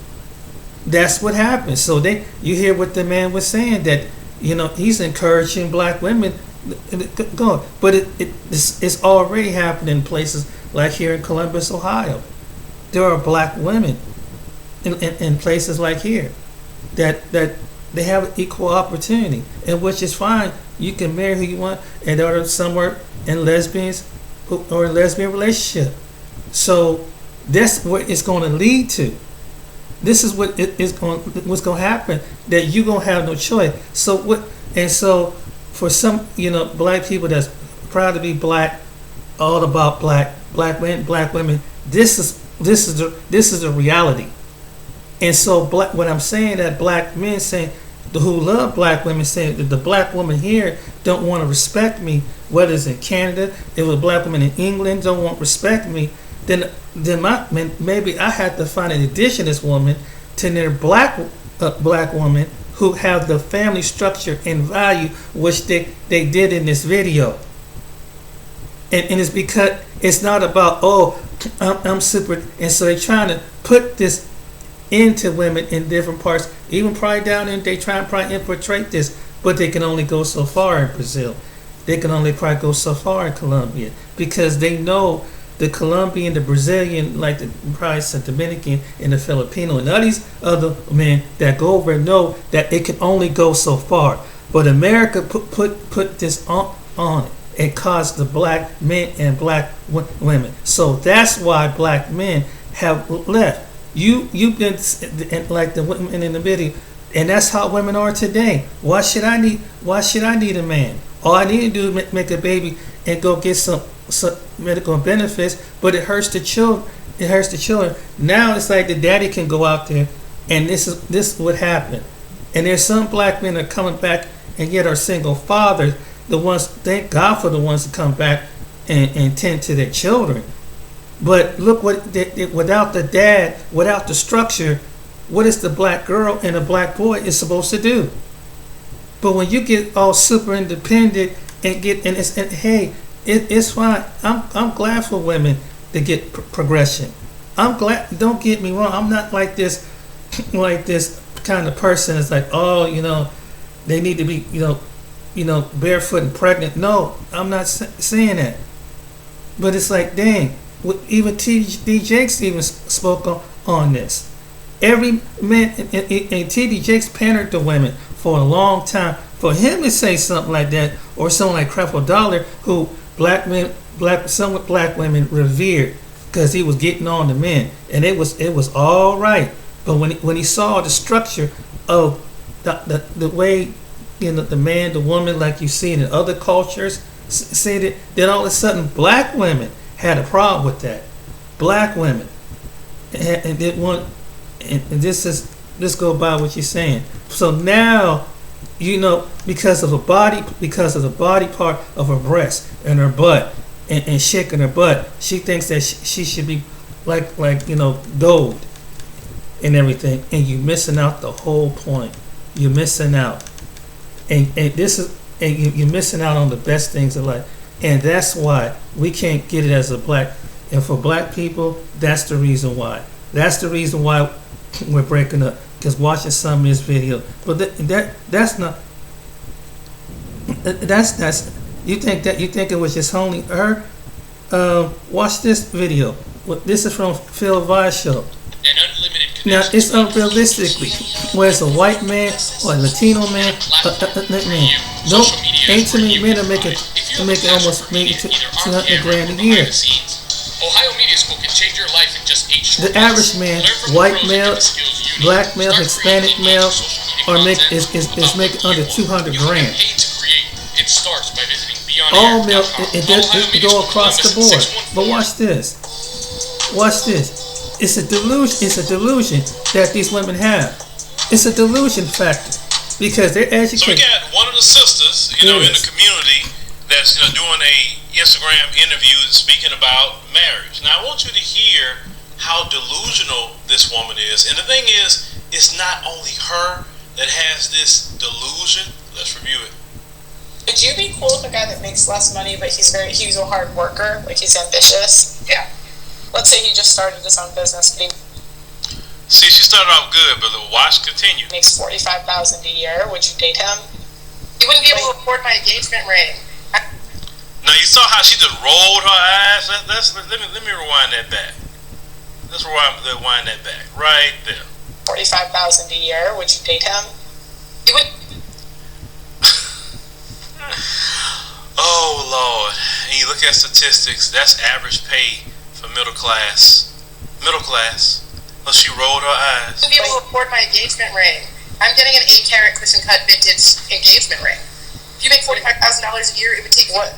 that's what happens. So you hear what the man was saying, that he's encouraging black women go, but it's already happening in places like here in Columbus, Ohio. There are black women in places like here that they have equal opportunity, and which is fine. You can marry who you want, and there are somewhere in lesbians or a lesbian relationship. So that's what it's going to lead to. This is what's going to happen. That you're going to have no choice. So what? And so for some black people that's proud to be black, all about black women. This is the reality. And so what I'm saying, that black men saying, who love black women, saying that the black woman here don't want to respect me, whether it's in Canada, if a black woman in England don't want to respect me, then maybe I have to find an indigenous woman to their black woman who have the family structure and value which they did in this video. And it's because it's not about, I'm super, and so they're trying to put this into women in different parts, even probably down in, they try and probably infiltrate this, but they can only go so far in Brazil. They can only probably go so far in Colombia, because they know the Colombian, the Brazilian, like the probably the Dominican and the Filipino and all these other men that go over and know that it can only go so far. But America put this on it. It caused the black men and black women. So that's why black men have left. You've been like the women in the video, and that's how women are today. Why should I need a man? All I need to do is make a baby and go get some medical benefits, but it hurts the children. It hurts the children. Now it's like the daddy can go out there, and this is what happened. And there's some black men that are coming back and yet are single fathers. The ones, thank God for the ones that come back and tend to their children. But look what without the dad, without the structure, what is the black girl and the black boy is supposed to do? But when you get all super independent and it's fine. I'm glad for women to get progression. I'm glad. Don't get me wrong. I'm not like this kind of person that's like, they need to be barefoot and pregnant. No, I'm not saying that. But it's like, dang. Even T.D. Jakes even spoke on this. Every man, and T.D. Jakes pandered to women for a long time. For him to say something like that, or someone like Creflo Dollar, who some black women revered because he was getting on the men, and it was all right. But when he saw the structure of the way the man, the woman, like you see in other cultures, see it, then all of a sudden black women had a problem with that. Black women, and didn't want, and this go by what you're saying. So now, because of the body part of her breast and her butt, and shaking her butt, she thinks that she should be like gold and everything, and you're missing out the whole point. You're missing out, and you're missing out on the best things in life. And that's why we can't get it as a black. And for black people, that's the reason why. That's the reason why we're breaking up. Because watching some of this video. But that's not. That's. You think it was just only her? Watch this video. This is from Phil Vise show. Now it's unrealistically, where it's a white man or a Latino man, no, ain't too many men are making and making almost maybe $200,000 a year. Ohio Media School can change your life in just 8 short The average man, white male, black male, Hispanic male, is making under $200,000. It starts by visiting Beyond All male, it go across the board. But watch this. Watch this. It's a delusion. It's a delusion that these women have. It's a delusion factor because they're educated. So we got one of the sisters, in the community that's doing a Instagram interview speaking about marriage. Now I want you to hear how delusional this woman is. And the thing is, it's not only her that has this delusion. Let's review it. Would you be cool with a guy that makes less money, but he's a hard worker, like he's ambitious? Yeah. Let's say he just started his own business, but he See, she started off good, but watch continue. makes $45,000 a year. Would you date him? You wouldn't be able to afford my engagement ring. Now you saw how she just rolled her eyes. Let me rewind that back. Let's rewind that back right there. $45,000 a year. Would you date him? You would. Oh Lord! And you look at statistics. That's average pay for middle class. Middle class. Well, she rolled her eyes. You wouldn't be able to afford my engagement ring. I'm getting an 8-carat cushion cut vintage engagement ring. If you make $45,000 a year, it would take what?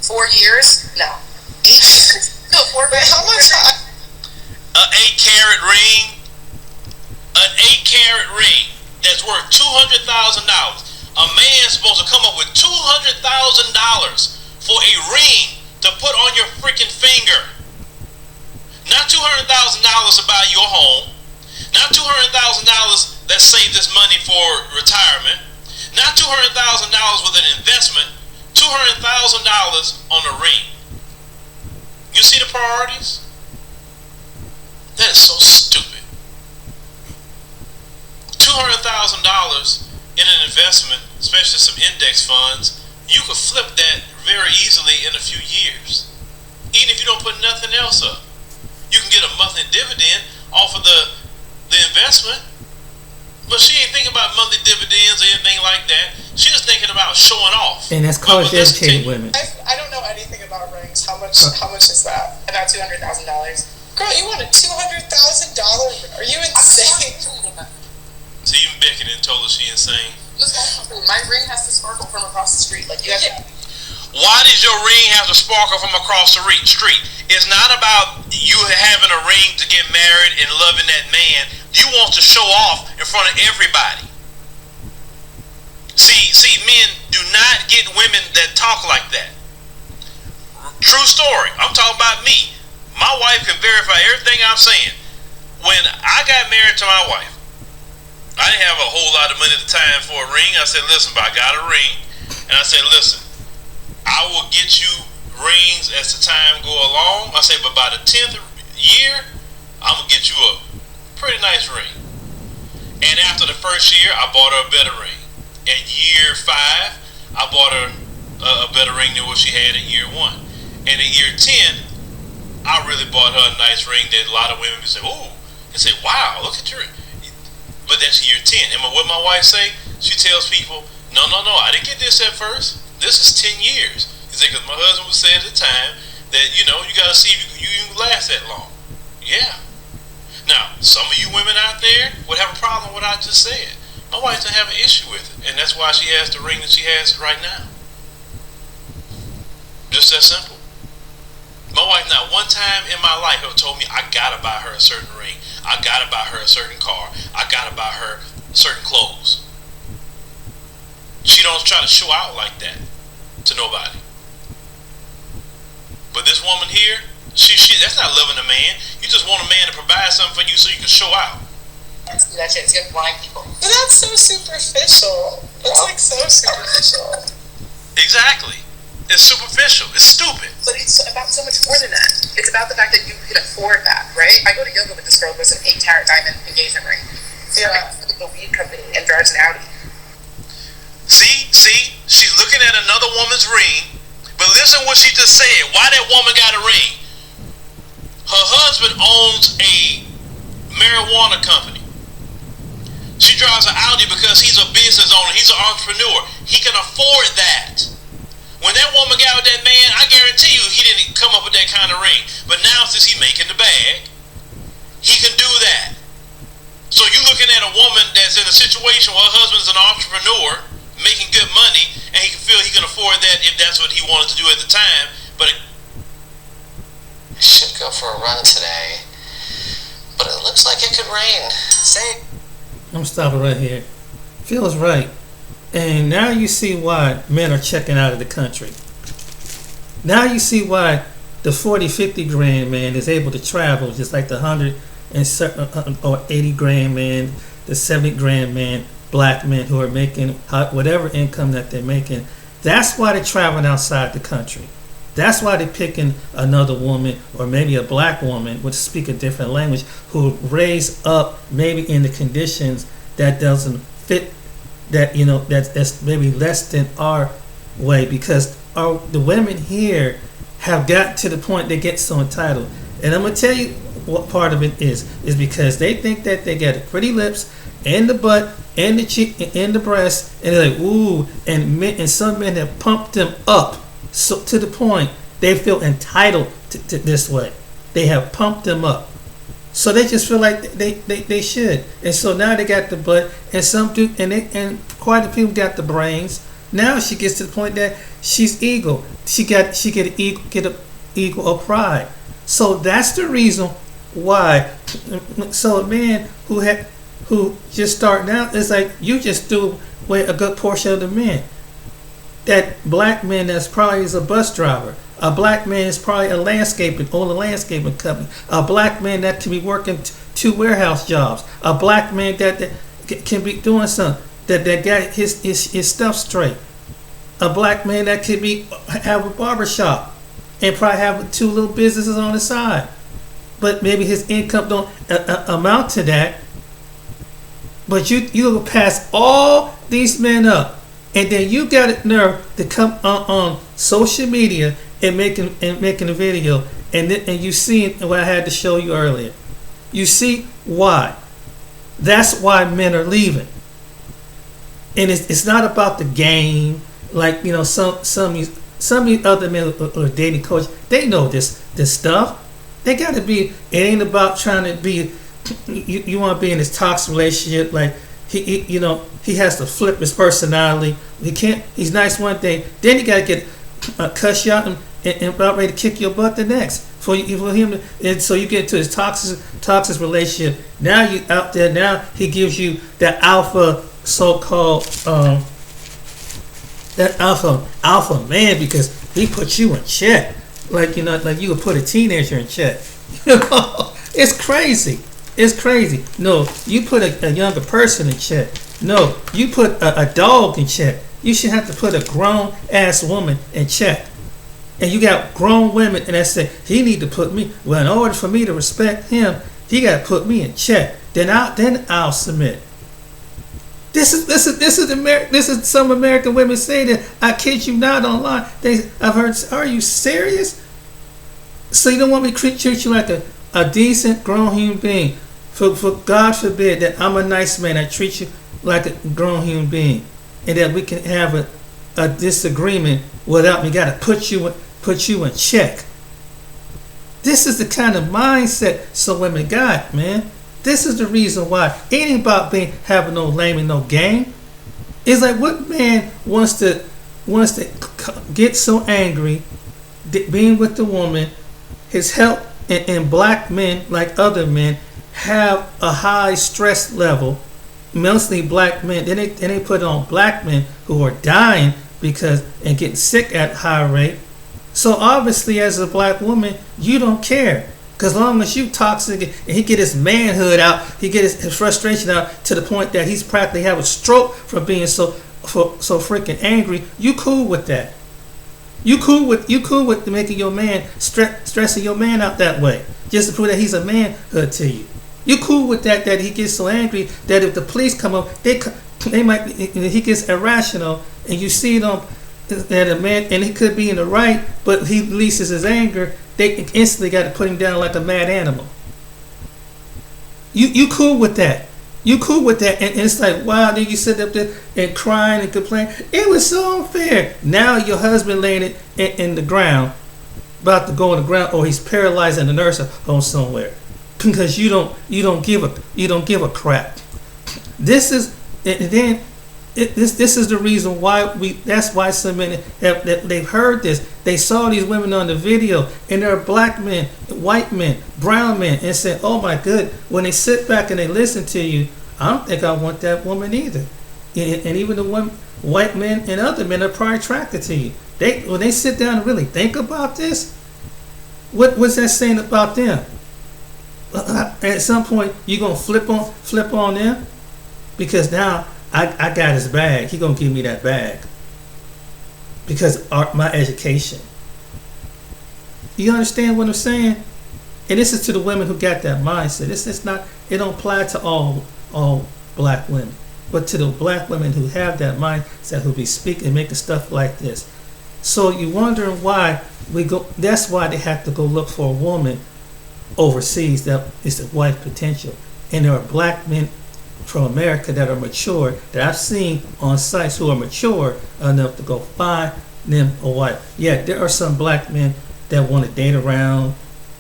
4 years? No. 8 years. No, 4. But how much? An 8-carat ring. An 8-carat ring that's worth $200,000. A man's supposed to come up with $200,000 for a ring to put on your freaking finger. Not $200,000 to buy your home. Not $200,000 that save this money for retirement. Not $200,000 with an investment. $200,000 on a ring. You see the priorities? That is so stupid. $200,000 in an investment, especially some index funds, you could flip that very easily in a few years. Even if you don't put nothing else up. You can get a monthly dividend off of the investment. But she ain't thinking about monthly dividends or anything like that. She's just thinking about showing off. And that's college educated women. I don't know anything about rings. How much is that? About $200,000. Girl, you want a $200,000? Are you insane? So even Becky done told her she insane. My ring has to sparkle from across the street. Like you have to. Why does your ring have to sparkle from across the street? It's not about you having a ring to get married and loving that man. You want to show off in front of everybody. See, men do not get women that talk like that. True story. I'm talking about me. My wife can verify everything I'm saying. When I got married to my wife, I didn't have a whole lot of money at the time for a ring. I said, listen, but I got a ring. And I said, listen, I will get you rings as the time go along. I said, but by the 10th year, I'm going to get you a pretty nice ring. And after the first year, I bought her a better ring. At year 5, I bought her a better ring than what she had at year 1. And at year 10, I really bought her a nice ring that a lot of women would say, ooh, and say, wow, look at your ring. But that's year 10. And what my wife say, she tells people, no, I didn't get this at first. This is 10 years. He said, because my husband would say at the time that, you got to see if you can last that long. Yeah. Now, some of you women out there would have a problem with what I just said. My wife doesn't have an issue with it. And that's why she has the ring that she has right now. Just that simple. My wife not one time in my life ever told me I got to buy her a certain ring. I got to buy her a certain car. I got to buy her certain clothes. She don't try to show out like that to nobody. But this woman here, she that's not loving a man. You just want a man to provide something for you so you can show out. That's it. It's gonna blind people. But that's so superficial. That's like so superficial. Exactly. It's superficial. It's stupid. But it's about so much more than that. It's about the fact that you can afford that, right? I go to yoga with this girl who has an 8-carat diamond engagement ring. Yeah. A weed company and drives an Audi. See, she's looking at another woman's ring, but listen what she just said. Why that woman got a ring? Her husband owns a marijuana company. She drives an Audi because he's a business owner. He's an entrepreneur. He can afford that. When that woman got with that man, I guarantee you he didn't come up with that kind of ring. But now since he making the bag, he can do that. So you're looking at a woman that's in a situation where her husband's an entrepreneur, making good money, and he can feel he can afford that if that's what he wanted to do at the time. But I should go for a run today, but it looks like it could rain. I'm stopping right here. Feels right. And now you see why men are checking out of the country. Now you see why the 40, 50 grand man is able to travel just like the 100 or 80 grand man, the 70 grand man, black men who are making whatever income that they're making. That's why they're traveling outside the country. That's why they're picking another woman or maybe a black woman which speak a different language who raised up maybe in the conditions that doesn't fit, that that's maybe less than our way, because the women here have got to the point they get so entitled. And I'm gonna tell you what part of it is because they think that they get pretty lips and the butt and the cheek and the breast, and they're like ooh, and some men have pumped them up so to the point they feel entitled to this way. They have pumped them up. So they just feel like they should, and so now they got the butt, and some do, and quite a few got the brains. Now she gets to the point that she's ego. She get a ego of pride. So that's the reason why. So a man who just starting out, it's like you just threw away a good portion of the men. That black man that's probably is a bus driver. A black man is probably own a landscaping company. A black man that can be working 2 warehouse jobs. A black man that can be doing something that got his stuff straight. A black man that could have a barbershop and probably have 2 little businesses on the side. But maybe his income don't amount to that. But you pass all these men up, and then you got a nerve to come on social media and making a video, and you see what I had to show you earlier. You see why? That's why men are leaving, and it's not about the game. Like some other men or dating coach, they know this stuff. They got to be. It ain't about trying to be. You want to be in this toxic relationship, like he has to flip his personality. He can't. He's nice one day, then he got to get cuss you out and about ready to kick your butt the next for him to, and so you get into his toxic relationship. Now you out there. Now he gives you that alpha, so-called that alpha man, because he puts you in check, like you would put a teenager in check. It's crazy. It's crazy. No, you put a younger person in check. No, you put a dog in check. You should have to put a grown ass woman in check. And you got grown women, and I say he need to put me. Well, in order for me to respect him, he got to put me in check. Then I'll submit. This is some American women say that. I kid you not, online. I've heard. Are you serious? So you don't want me to treat you like a decent grown human being? For God forbid that I'm a nice man. I treat you like a grown human being, and that we can have a disagreement without me got to put you in check. This is the kind of mindset some women got, man. This is the reason why it ain't about having no lame and no game. It's like, what man wants to get so angry being with the woman, his health, and black men like other men have a high stress level, mostly black men. Then they put it on black men who are dying and getting sick at a high rate. So obviously, as a black woman, you don't care, because as long as you toxic and he get his manhood out, he get his frustration out to the point that he's practically have a stroke from being so freaking angry. You cool with that? You cool with making your man stressing your man out that way, just to prove that he's a manhood to you? You cool with that he gets so angry that if the police come up, they might, he gets irrational, and you see them that a man, and he could be in the right, but he releases his anger, they instantly got to put him down like a mad animal. You cool with that? You cool with that, and it's like, wow, then you sit up there and crying and complain. It was so unfair. Now your husband laying in the ground, about to go on the ground, or he's paralyzed in the nursing home somewhere, because you don't give a crap. This is, and then this is the reason why that's why so many they've heard this. They saw these women on the video, and there are black men, white men, brown men, and said, oh my good, when they sit back and they listen to you, I don't think I want that woman either. And even the women, white men and other men are probably attracted to you. When they sit down and really think about this, what's that saying about them? At some point you're gonna flip on them, because now I got his bag. He gonna give me that bag because my education. You understand what I'm saying? And this is to the women who got that mindset. This is not. It don't apply to all black women, but to the black women who have that mindset, who be speaking and making stuff like this. So you're wondering why we go. That's why they have to go look for a woman overseas that is the wife potential. And there are black men from America that are mature, that I've seen on sites, who are mature enough to go find them a wife. Yeah, there are some black men that want to date around,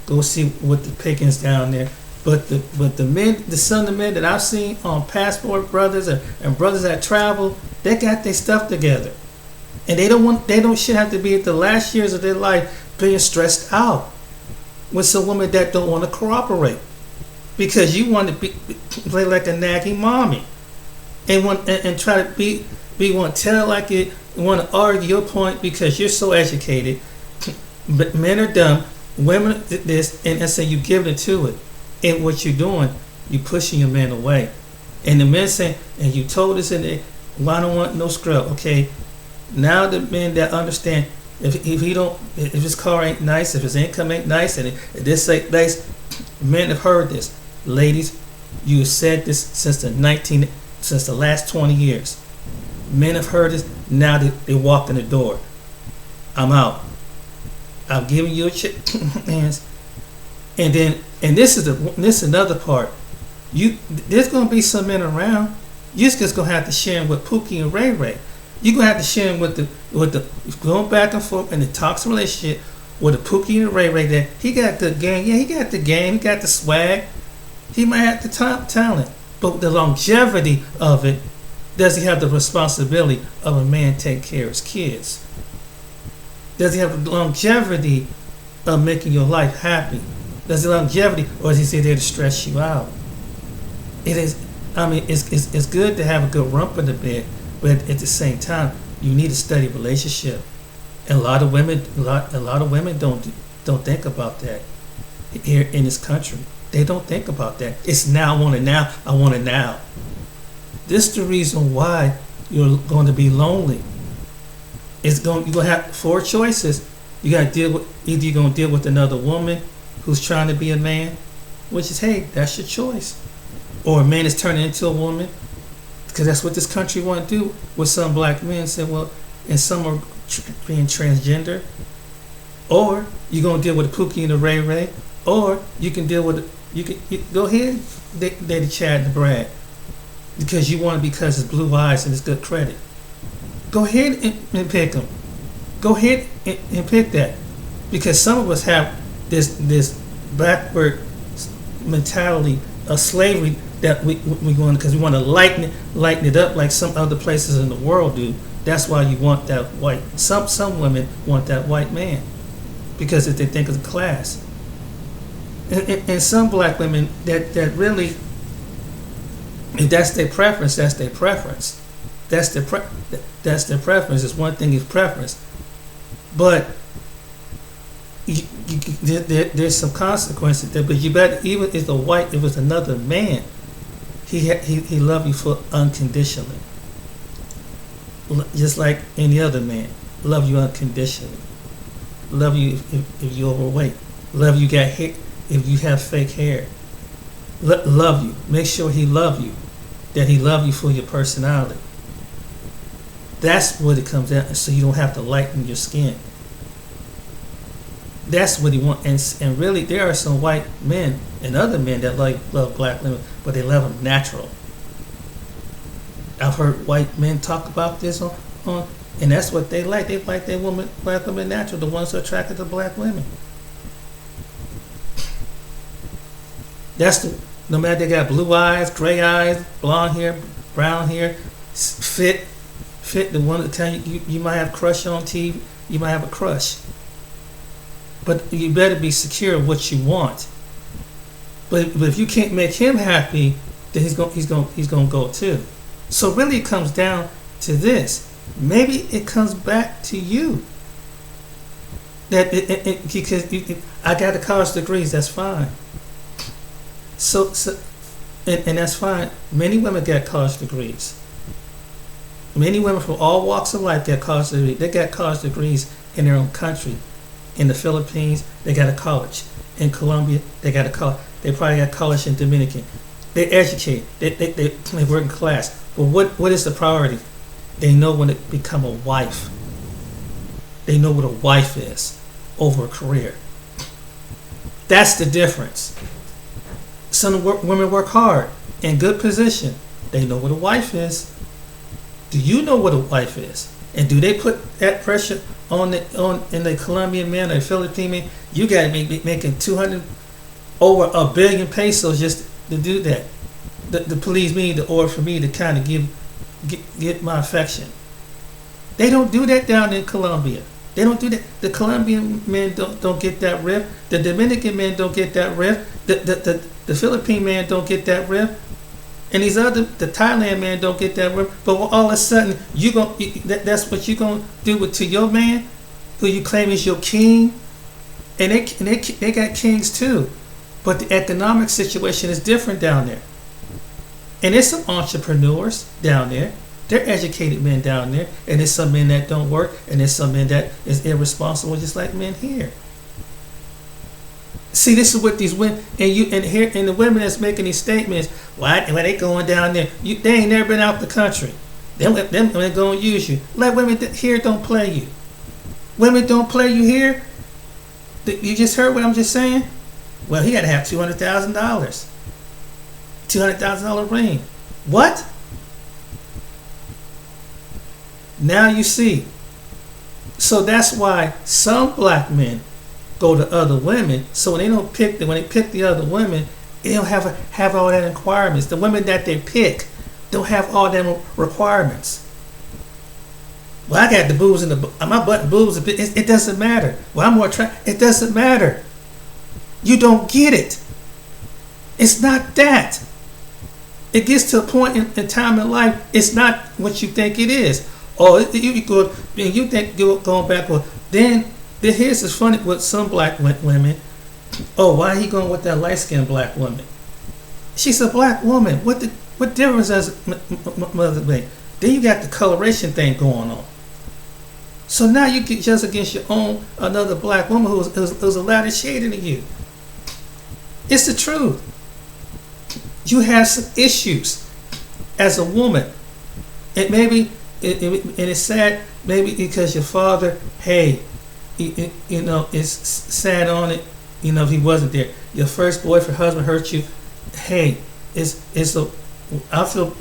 go see what the pickings down there. But the men, the son of men that I've seen on Passport Brothers and brothers that travel, they got their stuff together, and they don't should have to be at the last years of their life being stressed out with some woman that don't want to cooperate, because you want to play like a nagging mommy, and try to be want to tell it like it, want to argue your point because you're so educated. But men are dumb, women this, and say you give it to it. And what you're doing, you pushing your man away. And the men saying, and you told us in there, well, I don't want no scrub. Okay, now the men that understand, if his car ain't nice, if his income ain't nice, and if this ain't nice, men have heard this. Ladies, you have said this since the last 20 years. Men have heard this. Now they walk in the door. I'm out. I'm giving you a chance. And this is another part. There's gonna be some men around. You're just gonna have to share them with Pookie and Ray Ray. You're gonna have to share them with the going back and forth in the toxic relationship with the Pookie and Ray Ray. That he got the game. Yeah, he got the game. He got the swag. He might have the top talent, but the longevity of it, does he have the responsibility of a man take care of his kids? Does he have the longevity of making your life happy? Does he longevity, or is he there to stress you out? It is. I mean, it's good to have a good rump in the bed, but at the same time, you need a steady relationship. And a lot of women don't think about that here in this country. They don't think about that. It's now. I want it now. I want it now. This is the reason why you're going to be lonely. You're going to have 4 choices. You got to deal with, either you're going to deal with another woman who's trying to be a man, which is, hey, that's your choice. Or a man is turning into a woman, because that's what this country want to do. With some black men say, well, and some are being transgender. Or you're going to deal with a Pookie and a Ray Ray. Or you can deal with, you go ahead, date the Chad and the Brad, because you want to, because his blue eyes and his good credit. Go ahead and pick them. Go ahead and pick that, because some of us have this backward mentality of slavery that we going, because we want to lighten it up like some other places in the world do. That's why you want that white. Some women want that white man, because if they think of the class. And some black women that really, if that's their preference, that's their preference. That's their preference. It's one thing is preference, but there's some consequences there. But you better, even if it was another man, he love you for unconditionally, just like any other man. Love you unconditionally. Love you if you're overweight. Love you got hair if you have fake hair. Love you. Make sure he love you. That he love you for your personality. That's what it comes down to, so you don't have to lighten your skin. That's what he wants. And really, there are some white men and other men that love black women, but they love them natural. I've heard white men talk about this on and that's what they like. They like their black women natural, the ones who are attracted to black women. No matter they got blue eyes, gray eyes, blonde hair, brown hair, fit, the one to tell you might have a crush on TV, you might have a crush. But you better be secure of what you want. But if you can't make him happy, then he's gonna go too. So really it comes down to this. Maybe it comes back to you. That because I got the college degrees, that's fine. So and that's fine. Many women get college degrees. Many women from all walks of life get college degrees. They got college degrees in their own country. In the Philippines, they got a college. In Colombia, they got a college. They probably got college in Dominican. They educate. They working class. But what is the priority? They know when to become a wife. They know what a wife is over a career. That's the difference. Some women work hard in good position. They know what a wife is. Do you know what a wife is? And do they put that pressure in the Colombian man or Philippine man? You got to be making 200 over a billion pesos just to do that. To please me, or for me to kind of get my affection. They don't do that down in Colombia. They don't do that. The Colombian men don't get that riff. The Dominican men don't get that riff. The Philippine man don't get that riff. And the Thailand man don't get that riff. But all of a sudden, that's what you gonna do to your man, who you claim is your king. And they got kings too. But the economic situation is different down there. And there's some entrepreneurs down there. They're educated men down there. And there's some men that don't work. And there's some men that is irresponsible, just like men here. See, this is what these women and the women that's making these statements. Why they going down there? They ain't never been out the country. They're gonna use you. Let women here don't play you. Women don't play you here. You just heard what I'm just saying? Well, he had to have $200,000. $200,000 ring. What? Now you see. So that's why some black men go to other women. So when they pick the other women, they don't have all that requirements. The women that they pick don't have all them requirements. Well, I got the boobs my butt and boobs. It doesn't matter. Well, I'm more attractive. It doesn't matter. You don't get it. It's not that. It gets to a point in time in life, it's not what you think it is. Or you think you're going backward. Then here's the funny with some black women. Oh, why are he going with that light-skinned black woman? She's a black woman. What difference does mother make? Then you got the coloration thing going on. So now you get just against your own another black woman who's a lighter shade than you. It's the truth. You have some issues as a woman, and maybe and it's sad. Maybe because your father, is sad on it. If he wasn't there, your first boyfriend, husband hurt you. I feel.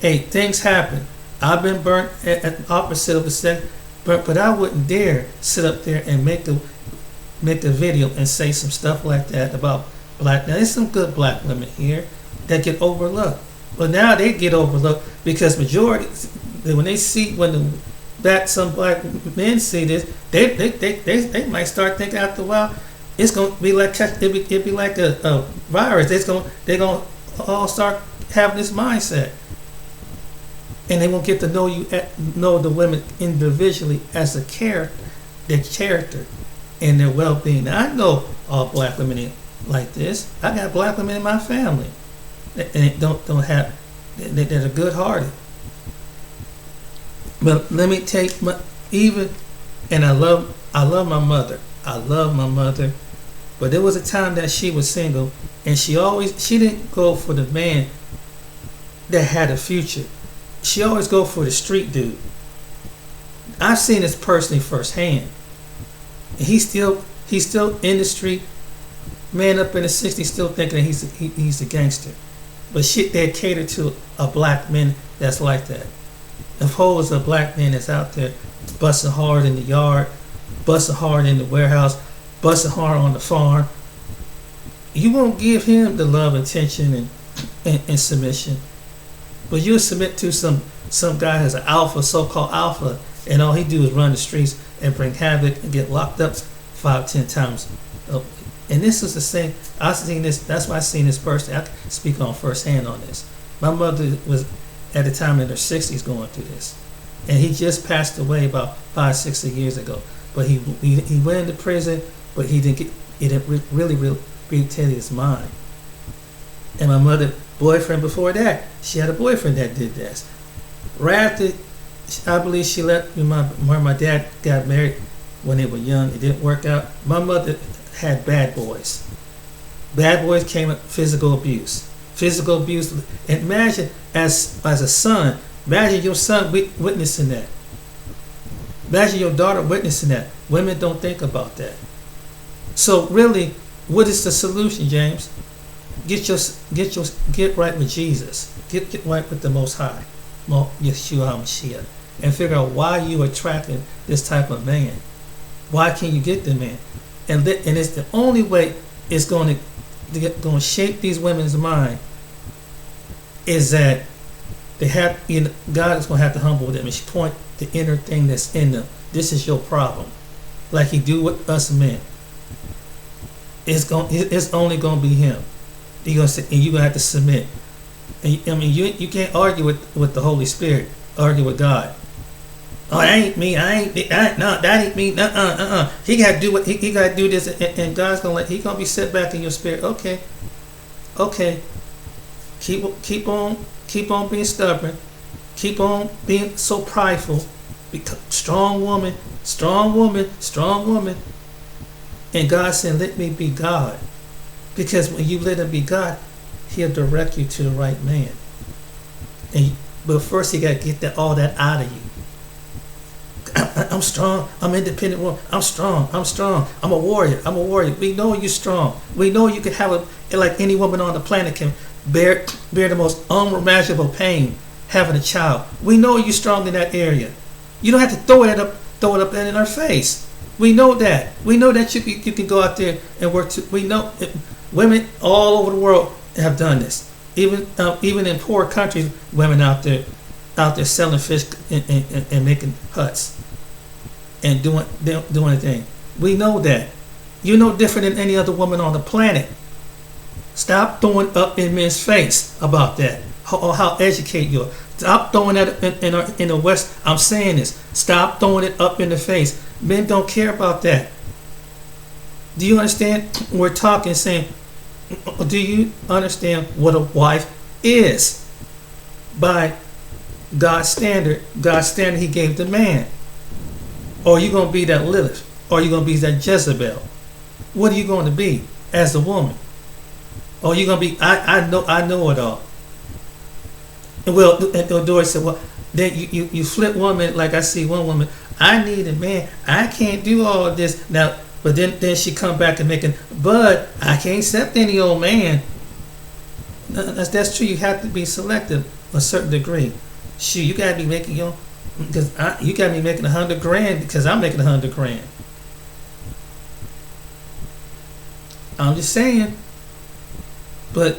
Things happen. I've been burnt at the opposite of the second, but I wouldn't dare sit up there and make the video and say some stuff like that about black. Now there's some good black women here that get overlooked, but now they get overlooked because majority when some black men see this, they might start thinking after a while it's gonna be like it'd be like a virus. They're gonna all start having this mindset, and they won't get to know the women individually as a character, their character, and their well-being. Now, I know all black women ain't like this. I got black women in my family, and they don't have. They're good-hearted. But let me take and I love my mother. I love my mother, but there was a time that she was single, and she didn't go for the man that had a future. She always go for the street dude. I've seen this personally firsthand. And he's still in the street. Man up in the 60s still thinking that he's a gangster. But shit, they cater to a black man that's like that. if Ho is a black man that's out there busting hard in the yard, busting hard in the warehouse, busting hard on the farm, you won't give him the love, attention, and submission. But you'll submit to some guy who's an alpha, so-called alpha, and all he do is run the streets and bring havoc and get locked up 5-10 times. And this is the same. I've seen this. That's why I seen this person. I can speak on firsthand on this. My mother was at the time in her 60s going through this, and he just passed away about 5-6 years ago. But he went into prison, but he didn't really retell his mind. And my mother boyfriend before that, she had a boyfriend that did this. Right after, I believe she left where my dad got married when they were young. It didn't work out. My mother had bad boys. Bad boys came with physical abuse. Physical abuse. And imagine as a son, imagine your son witnessing that. Imagine your daughter witnessing that. Women don't think about that. So really, what is the solution, James? Get right with Jesus. Get right with the Most High, Yeshua HaMashiach, and figure out why you attracting this type of man. Why can't you get the man? And it's the only way it's going to shape these women's mind is that they have, God is going to have to humble them and point the inner thing that's in them. This is your problem, like He do with us men. It's only going to be Him. You're gonna have to submit. And, I mean, you can't argue with the Holy Spirit. Argue with God. Oh, that ain't me. No, that ain't me. He got to do what he got to do this, and God's gonna be set back in your spirit. Okay. Keep on being stubborn. Keep on being so prideful. Strong woman. And God said, "Let me be God." Because when you let Him be God, He'll direct you to the right man. But first, He got to get all that out of you. I'm strong. I'm independent woman. I'm strong. I'm a warrior. We know you're strong. We know you can have like any woman on the planet can bear the most unimaginable pain having a child. We know you're strong in that area. You don't have to throw it up in our face. We know that. We know that you can go out there and work. We know women all over the world have done this. Even in poor countries, women out there selling fish and making huts and doing a thing. We know that. You're no different than any other woman on the planet. Stop throwing up in men's face about that. How educated you are. Stop throwing that in the West. I'm saying this. Stop throwing it up in the face. Men don't care about that. Do you understand? We're talking, saying, do you understand what a wife is? By God's standard He gave the man. Or are you going to be that Lilith? Or are you going to be that Jezebel? What are you going to be as a woman? Or are you going to be, I know it all. And Doris said, well, then you flip woman, like I see one woman, I need a man. I can't do all of this. Now, but then she come back and but I can't accept any old man. That's true. You have to be selective a certain degree. Shoot, you got to be making you got to be making $100,000 because I'm making $100,000. I'm just saying. But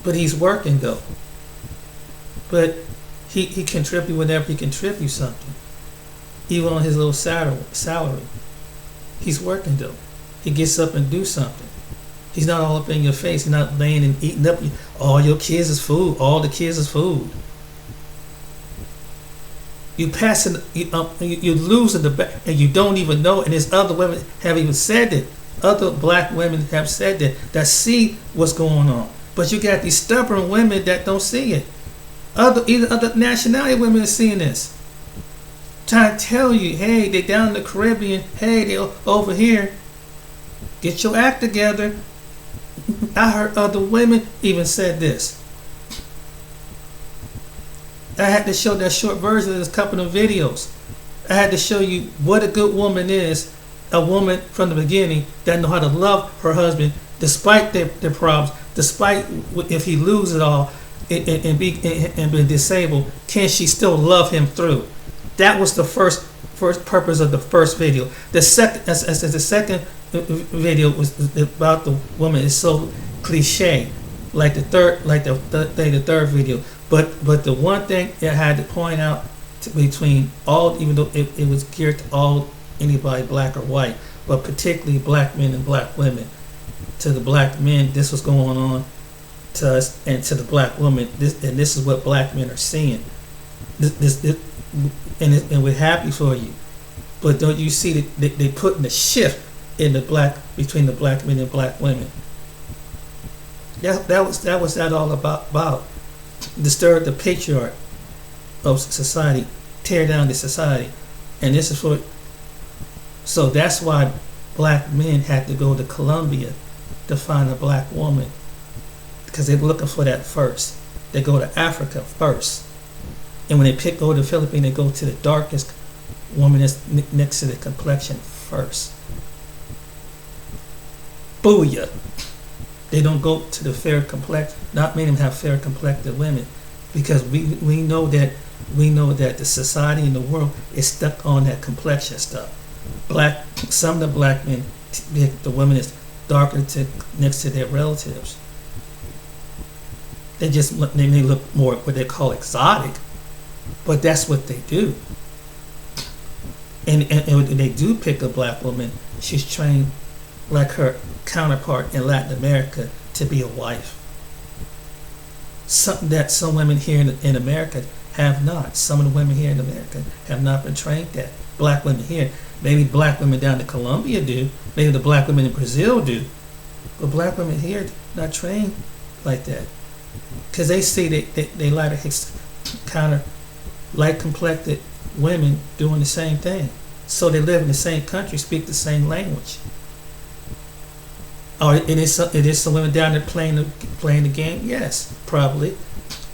he's working though. But he contribute whenever he contributes something, even on his little salary. He's working though. He gets up and do something. He's not all up in your face. He's not laying and eating up all your kids' is food. All the kids' is food. You passing, you're losing the back, and you don't even know. And there's other women have even said it. Other black women have said that see what's going on. But you got these stubborn women that don't see it. Even other nationality women are seeing this. Trying to tell you, hey, they down in the Caribbean. Hey, they over here. Get your act together. I heard other women even said this. I had to show that short version of this couple of videos. I had to show you what a good woman is. A woman from the beginning that know how to love her husband despite their problems, despite if he loses it all. and been disabled, can she still love him through? That was the first purpose of the first video. The second, as the second video was about the woman, is so cliche, like the third video. But the one thing I had to point out between all, even though it was geared to all, anybody black or white, but particularly black men and black women. To the black men, this was going on to us, and to the black woman, this is what black men are seeing. And we're happy for you, but don't you see that they putting a shift in between the black men and black women? That was that all about. Disturb the patriarch of society, tear down the society, and this is for. So that's why black men had to go to Colombia to find a black woman, because they're looking for that first. They go to Africa first, and when they go to the Philippines, they go to the darkest woman that's next to the complexion first. Booyah! They don't go to the fair complexion. Not many of them have fair complected women, because we know that the society in the world is stuck on that complexion stuff. Some of the black men, the women is darker next to their relatives. They may look more what they call exotic, but that's what they do. And when they do pick a black woman, she's trained like her counterpart in Latin America to be a wife. Something that some women here in America have not. Some of the women here in America have not been trained that. Black women here, maybe black women down in Colombia do, maybe the black women in Brazil do, but black women here not trained like that, because they see they like counter light complected women doing the same thing, so they live in the same country, speak the same language. Or it is some women down there playing the game. Yes, probably.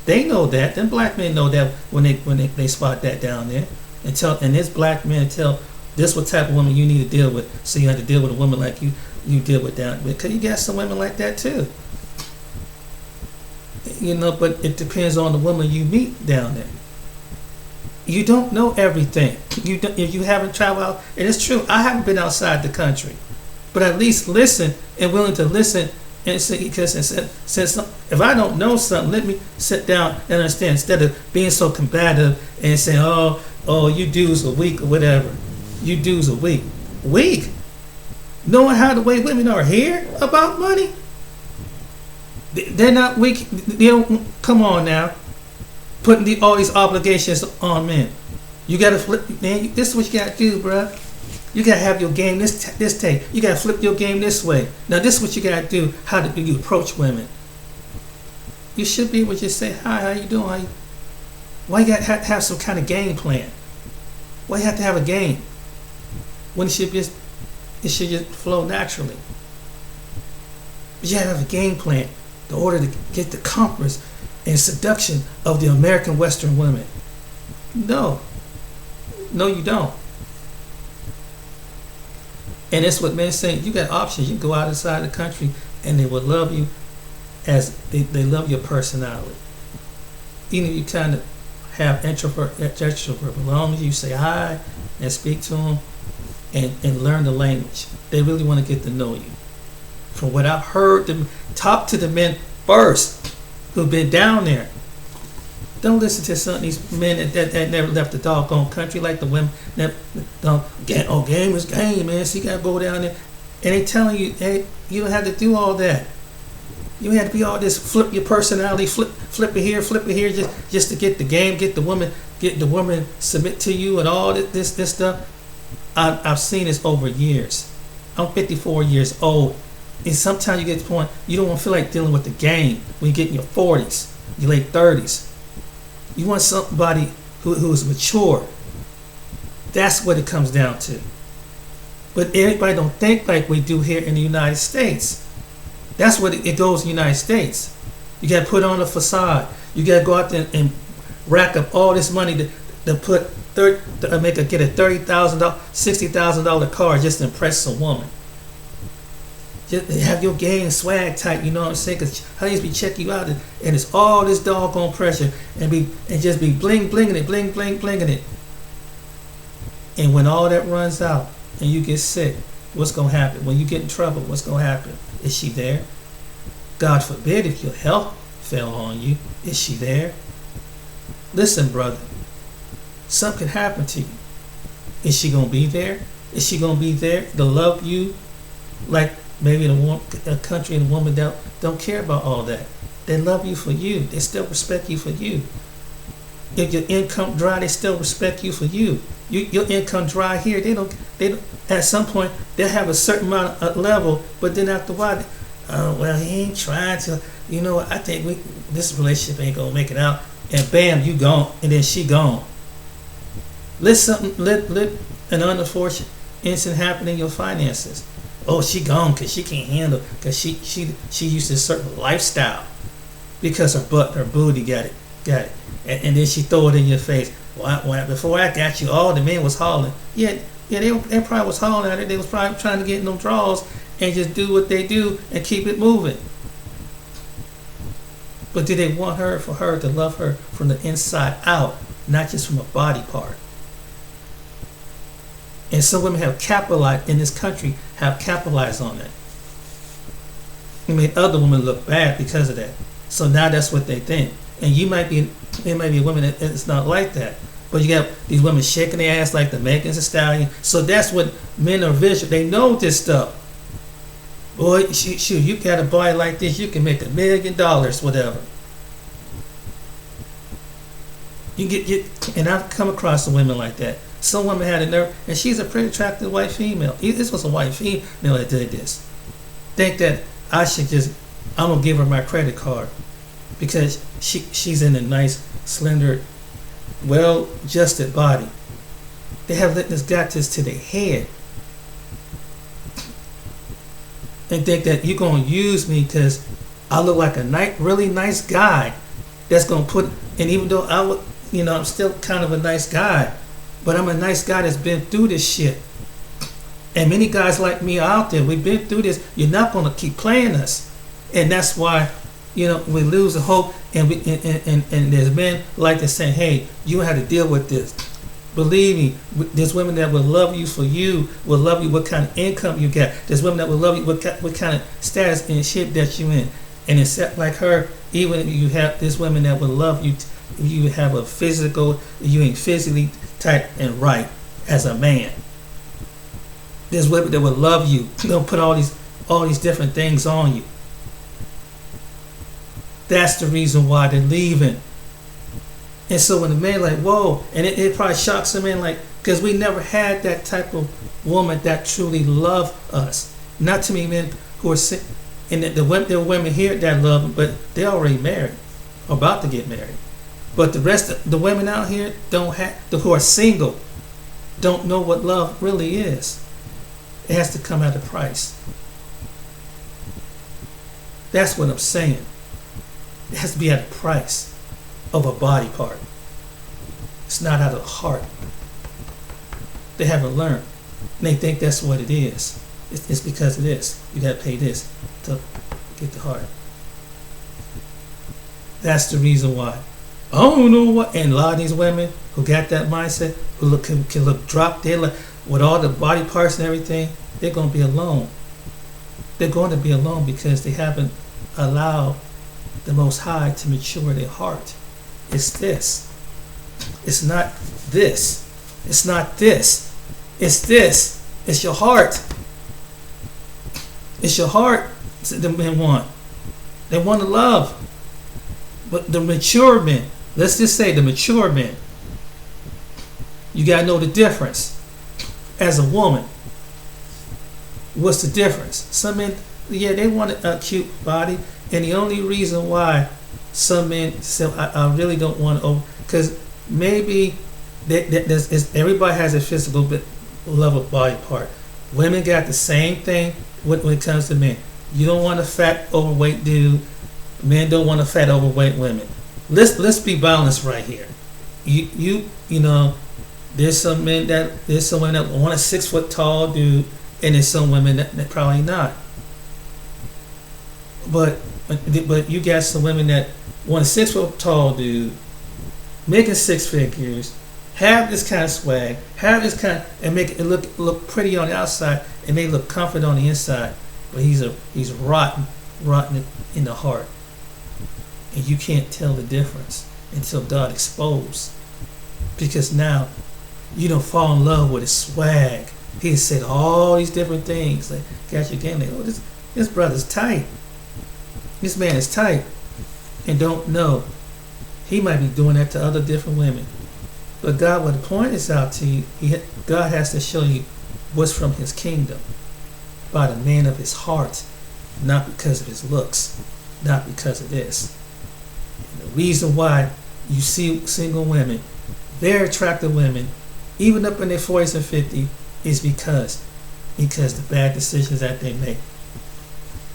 They know that. Them black men know that when they spot that down there, and this black men tell this what type of woman you need to deal with. So you have to deal with a woman like you deal with down, because you got some women like that too. But it depends on the woman you meet down there. You don't know everything. If you haven't traveled out, and it's true, I haven't been outside the country, but at least listen and willing to listen and say, because since if I don't know something, let me sit down and understand, instead of being so combative and saying, oh, you dudes are weak or whatever. You dudes are weak. Weak? Knowing how the way women are here about money? They're not weak. They don't, come on now. Putting all these obligations on men. You gotta flip, man. This is what you gotta do, bruh. You gotta have your game this take. You gotta flip your game this way. Now this is what you gotta do. How do you approach women? You should be able to just say, hi, how you doing? Why you gotta have some kind of game plan? Why you have to have a game when it should just flow naturally? But you gotta have a game plan in order to get the comforts and seduction of the American Western women. No, you don't. And that's what men saying. You got options. You can go outside the country, and they will love you as they love your personality. Even if you kind of have extrovert, but as long as you say hi and speak to them and learn the language, they really want to get to know you. From what I've heard, talk to the men first who've been down there. Don't listen to some of these men that never left the doggone country, like the women that game is game, man. So you gotta go down there, and they telling you, hey, you don't have to do all that. You don't have to be all this flip your personality, flip it here, just to get the game, get the woman submit to you, and all this stuff. I've seen this over years. I'm 54 years old, and sometimes you get to the point you don't want to feel like dealing with the game when you get in your 40s, your late 30s. You want somebody who is mature. That's what it comes down to. But everybody don't think like we do here in the United States. That's what it goes in the United States. You got to put on a facade. You got to go out there and rack up all this money to get a $30,000, $60,000 car just to impress a woman. just have your game swag tight, you know what I'm saying? Because I used to be checking you out, and it's all this doggone pressure, and just be blinging it. And when all that runs out, and you get sick, what's gonna happen? When you get in trouble, what's gonna happen? Is she there? God forbid if your health fell on you, is she there? Listen, brother, something could happen to you. Is she gonna be there? Is she gonna be there to love you like maybe a country and a woman that don't care about all that? They love you for you. They still respect you for you. If your income dry, they still respect you for you. Your income dry here, they don't. At some point, they'll have a certain amount of level, but then after a while, well, he ain't trying to. You know, I think this relationship ain't gonna make it out. And bam, you gone, and then she gone. Let an unfortunate incident happen in your finances. Oh, she gone because she can't handle, because she used to a certain lifestyle, because her booty got it, and then she throw it in your face. Well, before I got you, all the men was hollering. Yeah, they probably was hollering at her. They was probably trying to get in them draws and just do what they do and keep it moving. But did they want her for her to love her from the inside out, not just from a body part? And some women have capitalized in this country, have capitalized on that. It made other women look bad because of that. So now that's what they think. And it might be a woman that's not like that. But you got these women shaking their ass like the Megan Thee Stallion. So that's what men are visual. They know this stuff. Boy, shoot, you got a body like this, you can make $1 million, whatever. You get, and I've come across some women like that. Some woman had a nerve, and she's a pretty attractive white female. This was a white female that did this. Think that I'm gonna give her my credit card because she's in a nice, slender, well-adjusted body. They have got this to their head, and think that you're gonna use me because I look like a really nice guy. That's gonna put, and even though I'm still kind of a nice guy. But I'm a nice guy that's been through this shit. And many guys like me are out there. We've been through this. You're not going to keep playing us. And that's why, we lose the hope. And there's men like this saying, hey, you have to deal with this. Believe me, there's women that will love you for you, will love you what kind of income you get. There's women that will love you what kind of status and shit that you in. And except like her, even if you have, there's women that will love you. If you have you ain't physically tight and right as a man. There's women that will love you. They'll put all these different things on you. That's the reason why they're leaving. And so when the man like, whoa, and it probably shocks the man, like, because we never had that type of woman that truly loved us. Not too many men who are sick, and there are women here that love them, but they're already married, or about to get married. But the rest of the women out here who are single, don't know what love really is. It has to come at a price. That's what I'm saying. It has to be at a price of a body part. It's not out of the heart. They haven't learned. And they think that's what it is. It's because of this. You got to pay this to get the heart. That's the reason why. I don't know what, and a lot of these women who got that mindset, who can look drop dead, like, with all the body parts and everything, they're going to be alone. They're going to be alone because they haven't allowed the Most High to mature their heart. It's this. It's not this. It's not this. It's this. It's your heart. It's your heart that the men want. They want to love. But the mature men, let's just say the mature men, you got to know the difference. As a woman, what's the difference? Some men, they want a cute body, and the only reason why some men say, I really don't want to, because maybe everybody has a physical level body part. Women got the same thing when it comes to men. You don't want a fat, overweight dude. Men don't want a fat, overweight women. Let's be balanced right here. You know, there's some women that want a 6 foot tall dude, and there's some women that probably not. But you got some women that want a 6 foot tall dude, making 6 figures, have this kind of swag, have this kind, and make it look pretty on the outside, and they look comfortable on the inside. But he's rotten in the heart, and you can't tell the difference until God exposes. Because now you don't fall in love with his swag. He said all these different things. Like, got your game. Like, oh, this brother's tight. This man is tight, and don't know he might be doing that to other different women. But God would point this out to you. God has to show you what's from his kingdom by the man of his heart, not because of his looks, not because of this. And the reason why you see single women, very attractive women, even up in their 40s and 50s, is because the bad decisions that they make.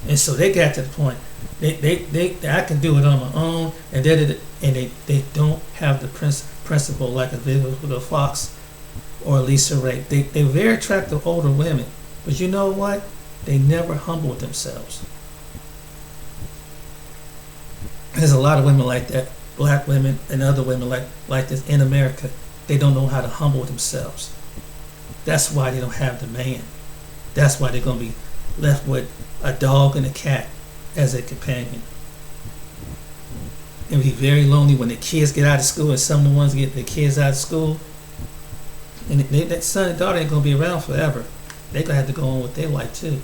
And so they got to the point I can do it on my own, and they don't have the principle like a Vivica Fox or Lisa Ray. They're very attractive older women, but you know what? They never humble themselves. There's a lot of women like that, black women and other women like this in America. They don't know how to humble themselves. That's why they don't have the man. That's why they're going to be left with a dog and a cat as a companion. And be very lonely when the kids get out of school, and some of the ones get their kids out of school. And that son and daughter ain't going to be around forever. They're going to have to go on with their life too.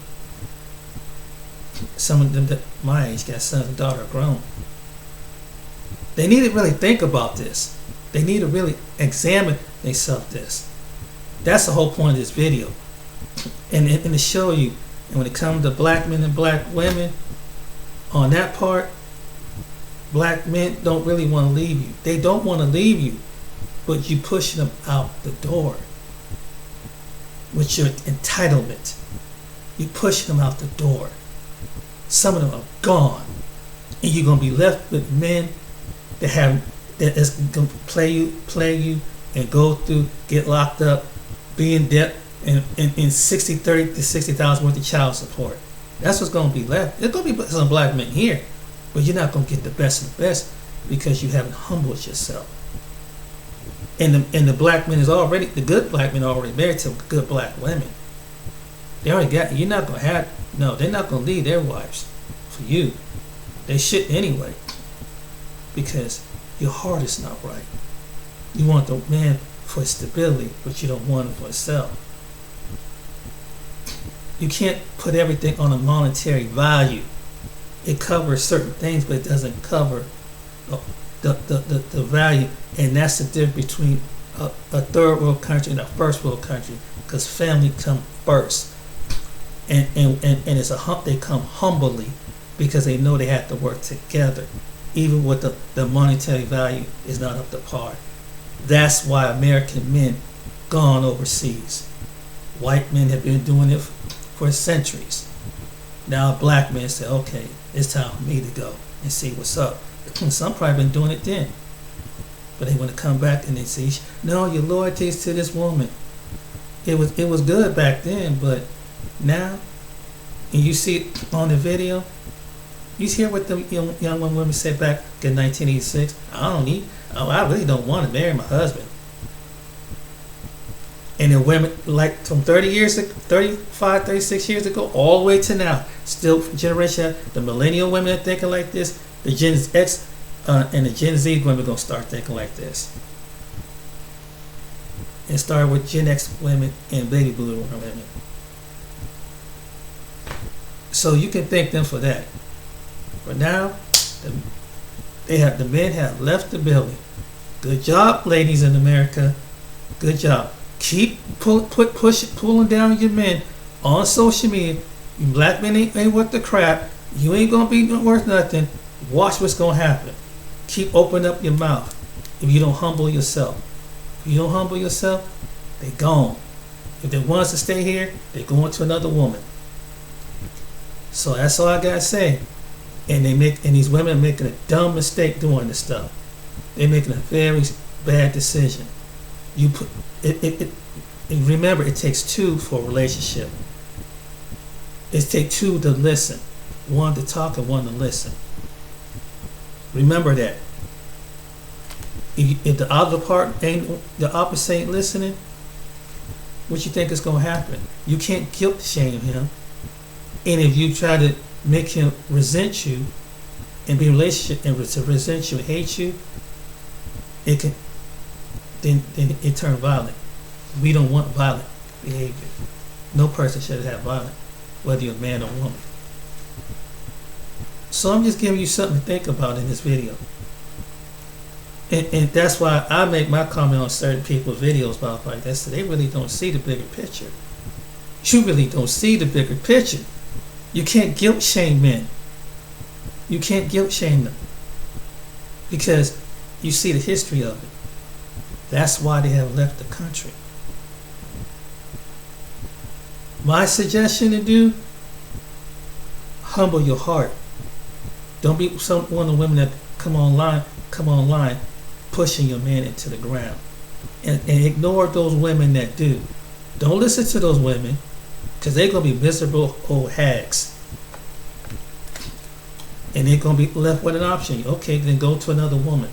Some of them that my age got sons and daughter grown. They need to really think about this. They need to really examine themselves this. That's the whole point of this video. And to show you, and when it comes to black men and black women, on that part, black men don't really want to leave you. They don't want to leave you, but you push them out the door with your entitlement. You push them out the door. Some of them are gone, and you're gonna be left with men that is gonna play you, and go through, get locked up, be in debt, and 30 to 60,000 worth of child support. That's what's gonna be left. There's gonna be some black men here, but you're not gonna get the best of the best because you haven't humbled yourself. And the black men the good black men are already married to good black women. They already got, you're not gonna they're not gonna leave their wives for you. They shouldn't anyway, because your heart is not right. You want the man for stability, but you don't want him for itself. You can't put everything on a monetary value. It covers certain things, but it doesn't cover the value. And that's the difference between a third world country and a first world country, because family come first. And it's they come humbly because they know they have to work together, even with the monetary value is not up to par. That's why American men gone overseas. White men have been doing it for centuries. Now black men say, okay, it's time for me to go and see what's up. Some probably been doing it then, but they want to come back and they say, no, your loyalty is to this woman. It was good back then, but now, and you see it on the video, you hear what the young women said back in 1986. I really don't want to marry my husband. And the women, like from 35, 36 years ago, all the way to now, still generation, the millennial women are thinking like this. The Gen X and the Gen Z women are going to start thinking like this. And start with Gen X women and baby boomer women. So you can thank them for that. But now, the men have left the building. Good job, ladies in America. Good job. Keep pulling down your men on social media. You black men ain't worth the crap. You ain't gonna be worth nothing. Watch what's gonna happen. Keep opening up your mouth. If you don't humble yourself, they gone. If they want us to stay here, they going to another woman. So that's all I gotta say. And these women are making a dumb mistake doing this stuff. They're making a very bad decision. Remember, it takes two for a relationship. It takes two to listen. one to talk and one to listen. Remember that. If the other part the opposite ain't listening, what you think is going to happen? You can't guilt shame him. And if you try to make him resent you and be in a relationship and to resent you and hate you, it can then it turn violent. We don't want violent behavior. No person should have violent, whether you're a man or woman. So I'm just giving you something to think about in this video. And that's why I make my comment on certain people's videos about like that, so they really don't see the bigger picture. You really don't see the bigger picture. You can't guilt shame men. You can't guilt shame them. Because you see the history of it. That's why they have left the country. My suggestion to do, humble your heart. Don't be one of the women that come online pushing your man into the ground. And ignore those women that do. Don't listen to those women, because they're going to be miserable old hags. And they're going to be left with an option. Okay, then go to another woman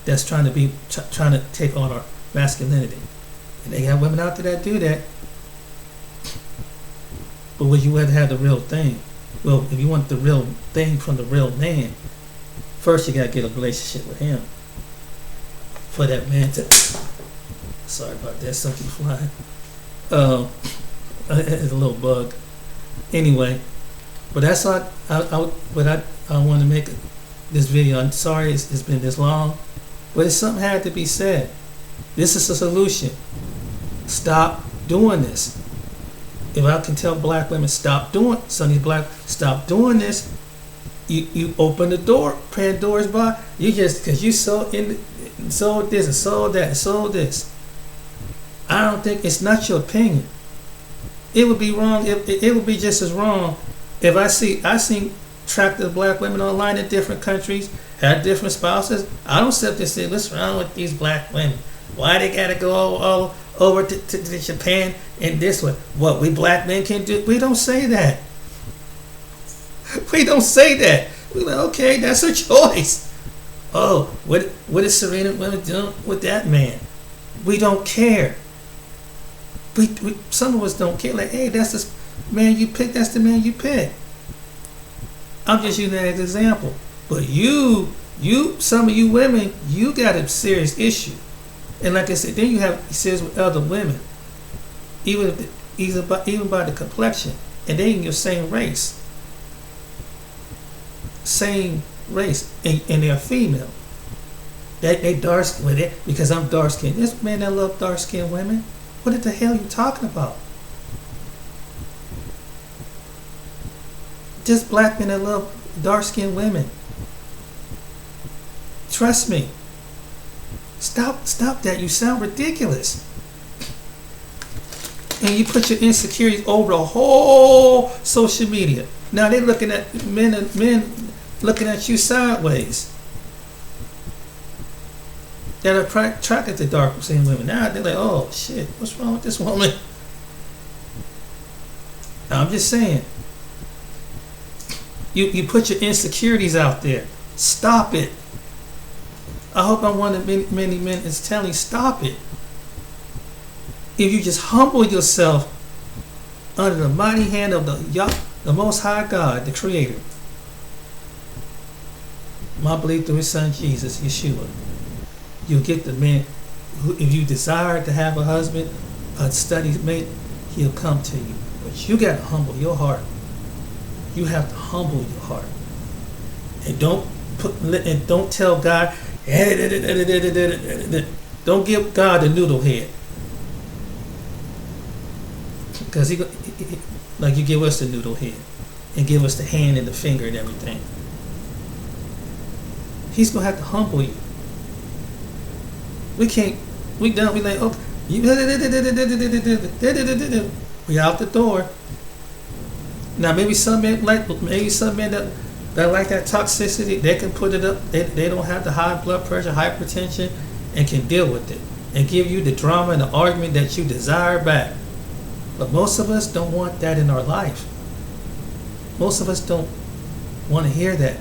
that's trying to take on our masculinity. And they have women out there that do that. But would you rather have the real thing? Well, if you want the real thing from the real man, first you got to get a relationship with him. For that man to... Sorry about that, something flying. It's a little bug. Anyway, but that's all I want to make this video. I'm sorry it's been this long, but something had to be said. This is a solution. Stop doing this. If I can tell black women stop doing, some of these black stop doing this, you open the door, Pandora's box. You just because you sold this and sold that and sold this. I don't think it's not your opinion. It would be wrong. It would be just as wrong if I seen attractive black women online in different countries, had different spouses. I don't sit there and say, what's wrong with these black women? Why they gotta go all over to Japan in this way? What we black men can do? We don't say that. We don't say that. We're like, okay, that's her choice. Oh, what is Serena Williams doing with that man? We don't care. We some of us don't care. Like, hey, that's the man you pick. That's the man you pick. I'm just using that as an example. But some of you women, you got a serious issue. And like I said, then you have issues with other women, even by the complexion, and they in your same race, and they're female. They dark skinned with it because I'm dark skinned. There's men that love dark skinned women. What the hell are you talking about? Just black men that love dark skinned women. Trust me. Stop that. You sound ridiculous. And you put your insecurities over the whole social media. Now they're looking at men looking at you sideways. That are attracted to dark skinned women. Now they're like, oh shit, what's wrong with this woman? Now, I'm just saying. You put your insecurities out there. Stop it. I hope I'm one of many men is telling you, stop it. If you just humble yourself under the mighty hand of the Most High God, the Creator, my belief through His Son Jesus, Yeshua, you'll get the man who, if you desire to have a husband, a study mate, he'll come to you. But you got to humble your heart. You have to humble your heart, and don't tell God. Don't give God a noodle head, because he like you give us the noodle head and give us the hand and the finger and everything. He's gonna have to humble you. We can't. We like okay. We out the door. Now maybe some men that like that toxicity, they can put it up. They don't have the high blood pressure, hypertension, and can deal with it and give you the drama and the argument that you desire back. But most of us don't want that in our life. most of us don't want to hear that.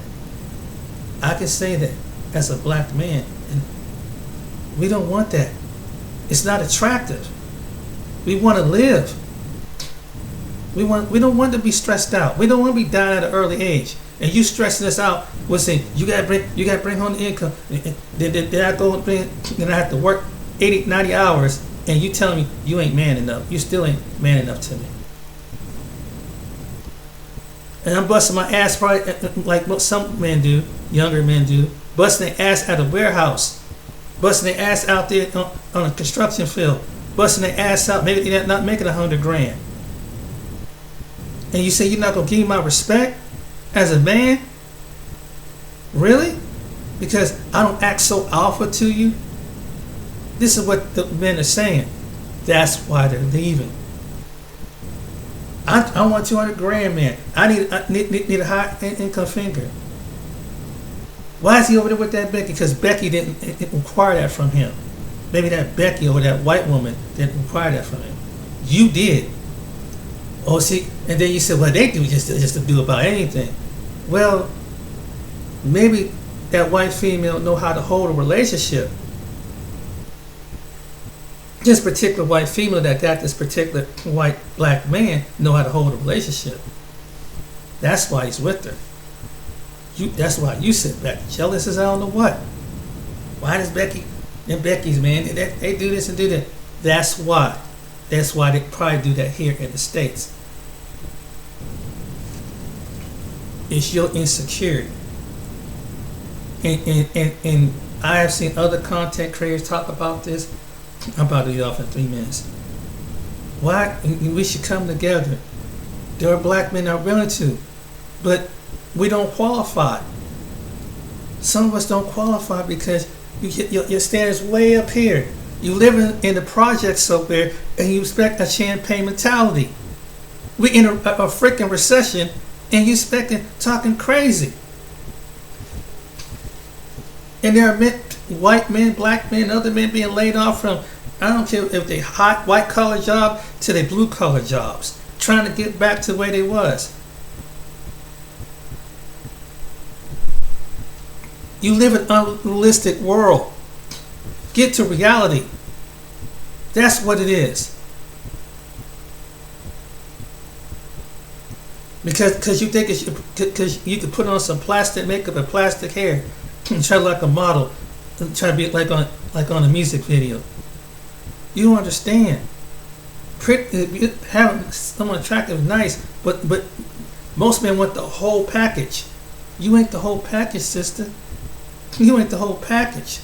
I can say that as a black man, and we don't want that. It's not attractive. We want to live. We don't want to be stressed out. We don't want to be dying at an early age. And you stressing us out with saying you gotta bring home the income. Then I go and then I have to work 80, 90 hours, and you telling me you ain't man enough. You still ain't man enough to me. And I'm busting my ass probably like what some men do, younger men do, busting their ass at a warehouse, busting their ass out there on a construction field, busting their ass out, maybe they're not making $100,000. And you say you're not gonna give me my respect as a man? Really? Because I don't act so alpha to you? This is what the men are saying. That's why they're leaving. I want $200,000, man. I need a high income finger. Why is he over there with that Becky? Because Becky didn't require that from him. Maybe that Becky or that white woman didn't require that from him. You did. Oh, see, and then you said, well, they do just to do about anything. Well, maybe that white female know how to hold a relationship. This particular white female that got this particular white black man know how to hold a relationship. That's why he's with her. That's why you sit back jealous as I don't know what. Why does Becky and Becky's man they do this and do that? That's why. That's why they probably do that here in the States. It's your insecurity. And I have seen other content creators talk about this. I'm about to get off in 3 minutes. Why? We should come together. There are black men that are willing to, but we don't qualify. Some of us don't qualify because your standards way up here. You live in the projects somewhere and you expect a champagne mentality. We're in a freaking recession and you expecting talking crazy. And there are men, white men, black men, other men being laid off from, I don't care if they hot white collar job to they blue collar jobs, trying to get back to the way they was. You live in an unrealistic world. Get to reality. That's what it is. Because you think because you could put on some plastic makeup and plastic hair and try like a model and try to be like on a music video. You don't understand. Having someone attractive is nice, but most men want the whole package. You ain't the whole package, sister. You ain't the whole package.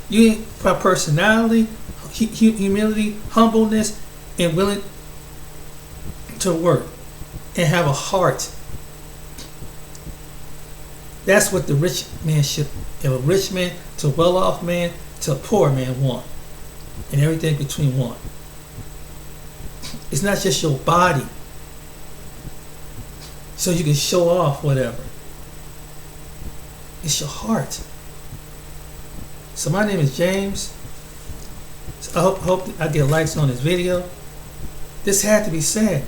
You ain't by personality, humility, humbleness, and willing to work and have a heart. That's what the rich man should, if a rich man to a well-off man to a poor man want, and everything between want. It's not just your body, so you can show off whatever. It's your heart. So my name is James. So I hope I get likes on this video. This had to be said,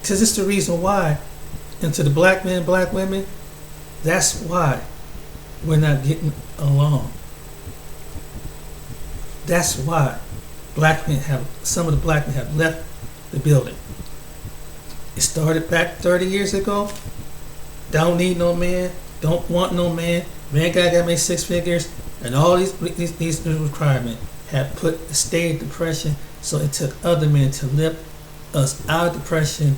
because it's the reason why. And to the black men, black women, that's why we're not getting along. That's why some of the black men have left the building. It started back 30 years ago. Don't need no man. Don't want no man. Man gotta make 6 figures. And all these requirements have put the state of depression. So it took other men to lift us out of depression,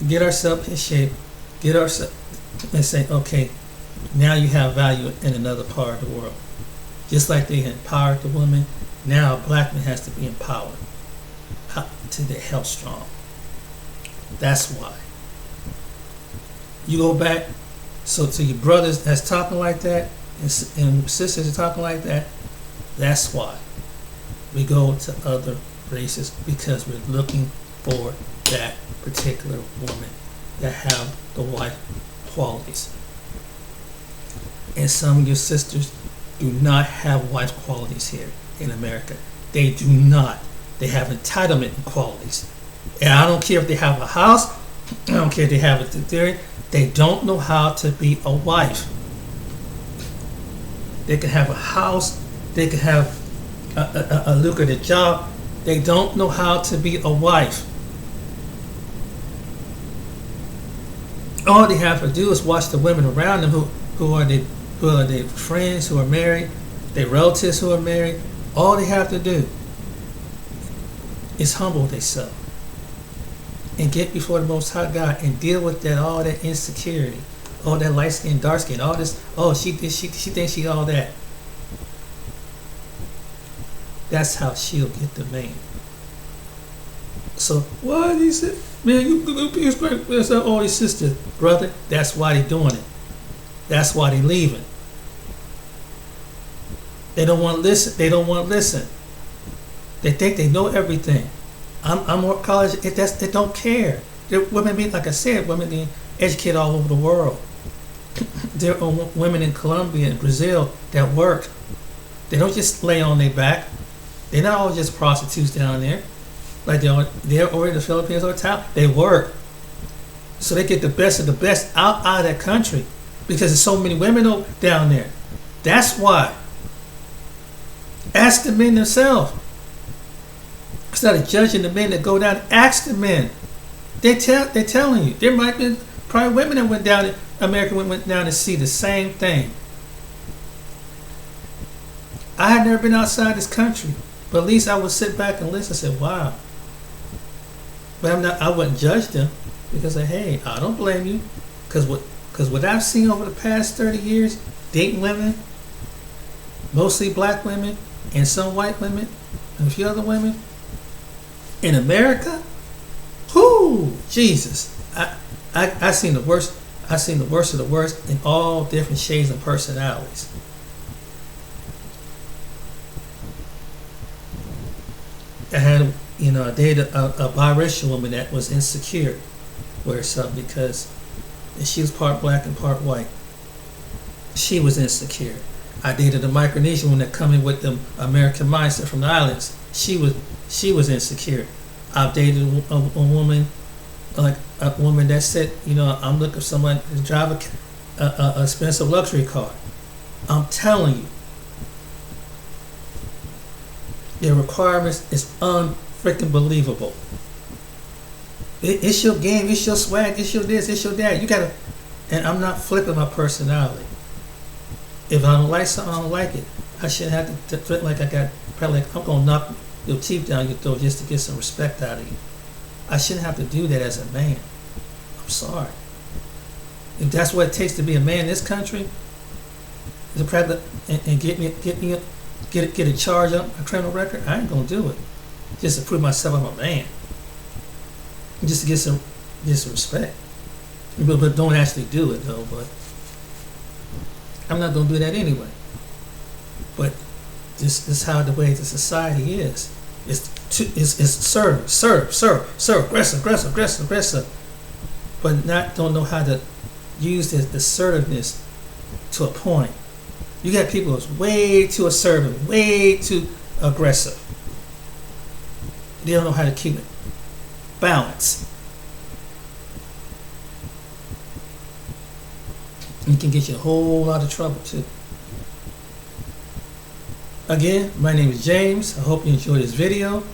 get ourselves in shape, get ourselves and say, okay, now you have value in another part of the world. Just like they empowered the woman, now a black man has to be empowered to the health strong. That's why. You go back, so to your brothers that's talking like that, and sisters are talking like that, that's why we go to other races, because we're looking for that particular woman that have the wife qualities. And some of your sisters do not have wife qualities here in America. They do not. They have entitlement qualities. And I don't care if they have a house I don't care if they have a theory. They don't know how to be a wife. They can have a house. They can have a lucrative job. They don't know how to be a wife. All they have to do is watch the women around them who are their friends who are married, their relatives who are married. All they have to do is humble themselves and get before the Most High God and deal with that all that insecurity, all that light skin, dark skin, all this. Oh, she thinks she all that. That's how she'll get the man. So why he said, man, you all these sisters, brother. That's why they doing it. That's why they leaving. They don't want to listen. They don't want to listen. They think they know everything. I'm more college. They don't care. Women being, like I said, women being educated all over the world. There are women in Colombia and Brazil that work. They don't just lay on their back. They're not all just prostitutes down there. Like they're over in the Philippines or town. They work. So they get the best of the best out of that country because there's so many women down there. That's why. Ask the men themselves. Instead of judging the men that go down, ask the men. They're telling you. There might be probably women that went down, American women went down to see the same thing. I had never been outside this country, but at least I would sit back and listen and say, wow. But I wouldn't judge them because hey, I don't blame you. Because what I've seen over the past 30 years, dating women, mostly black women and some white women and a few other women, in America, whoo, Jesus. I seen the worst. I seen the worst of the worst in all different shades and personalities. I had, I dated a biracial woman that was insecure with herself because she was part black and part white. She was insecure. I dated a Micronesian woman that come in with the American mindset from the islands. She was insecure. I've dated a woman, like a woman that said, I'm looking for someone to drive a expensive luxury car. I'm telling you, their requirements is unfreaking believable. It's your game, it's your swag, it's your this, it's your that. You gotta, and I'm not flipping my personality. If I don't like something, I don't like it. I shouldn't have to flip like I got, probably like I'm gonna knock your teeth down your throat just to get some respect out of you. I shouldn't have to do that as a man. I'm sorry. If that's what it takes to be a man in this country, and get a charge up, a criminal record, I ain't gonna do it. Just to prove myself I'm a man. Just to get some respect. But don't actually do it though, but I'm not gonna do that anyway. But this is how the way the society is. It's serve, aggressive. But don't know how to use this assertiveness to a point. You got people who's way too assertive, way too aggressive. They don't know how to keep it balanced. It can get you a whole lot of trouble too. Again, my name is James. I hope you enjoyed this video,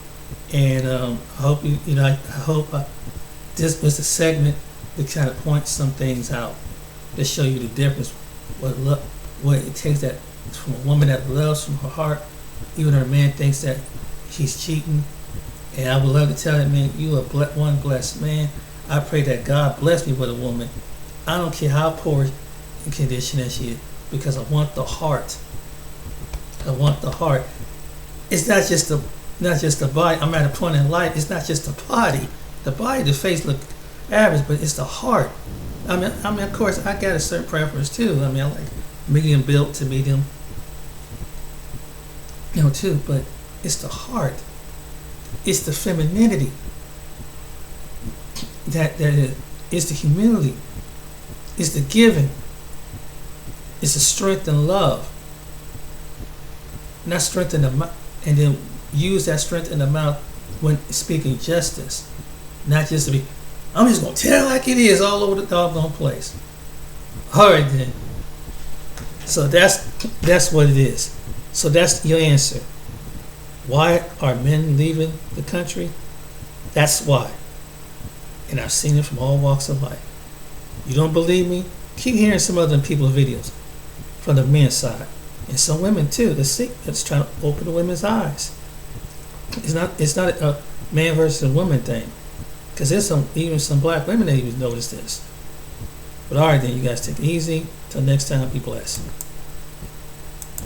and I hope I hope this was a segment to kind of point some things out to show you the difference. What it takes that from a woman that loves from her heart, even her man thinks that he's cheating. And I would love to tell that man, you are one blessed man. I pray that God bless me with a woman. I don't care how poor in condition that she is, because I want the heart. I want the heart. It's not just the body. I'm at a point in life. It's not just the body. The body, the face look average, but it's the heart. I mean, of course, I got a certain preference too. I mean, I like medium built to medium, too. But it's the heart. It's the femininity. It's the humility. It's the giving. It's the strength and love. Not strength in the mouth, and then use that strength in the mouth when speaking justice. Not just to be I'm just gonna tell it like it is all over the doggone place. All right then. So that's what it is. So that's your answer. Why are men leaving the country? That's why. And I've seen it from all walks of life. You don't believe me? Keep hearing some other people's videos from the men's side. And some women too. Let's try to open the women's eyes. It's not a man versus a woman thing. Because there's even some black women that even notice this. But alright then, you guys take it easy. Till next time, be blessed.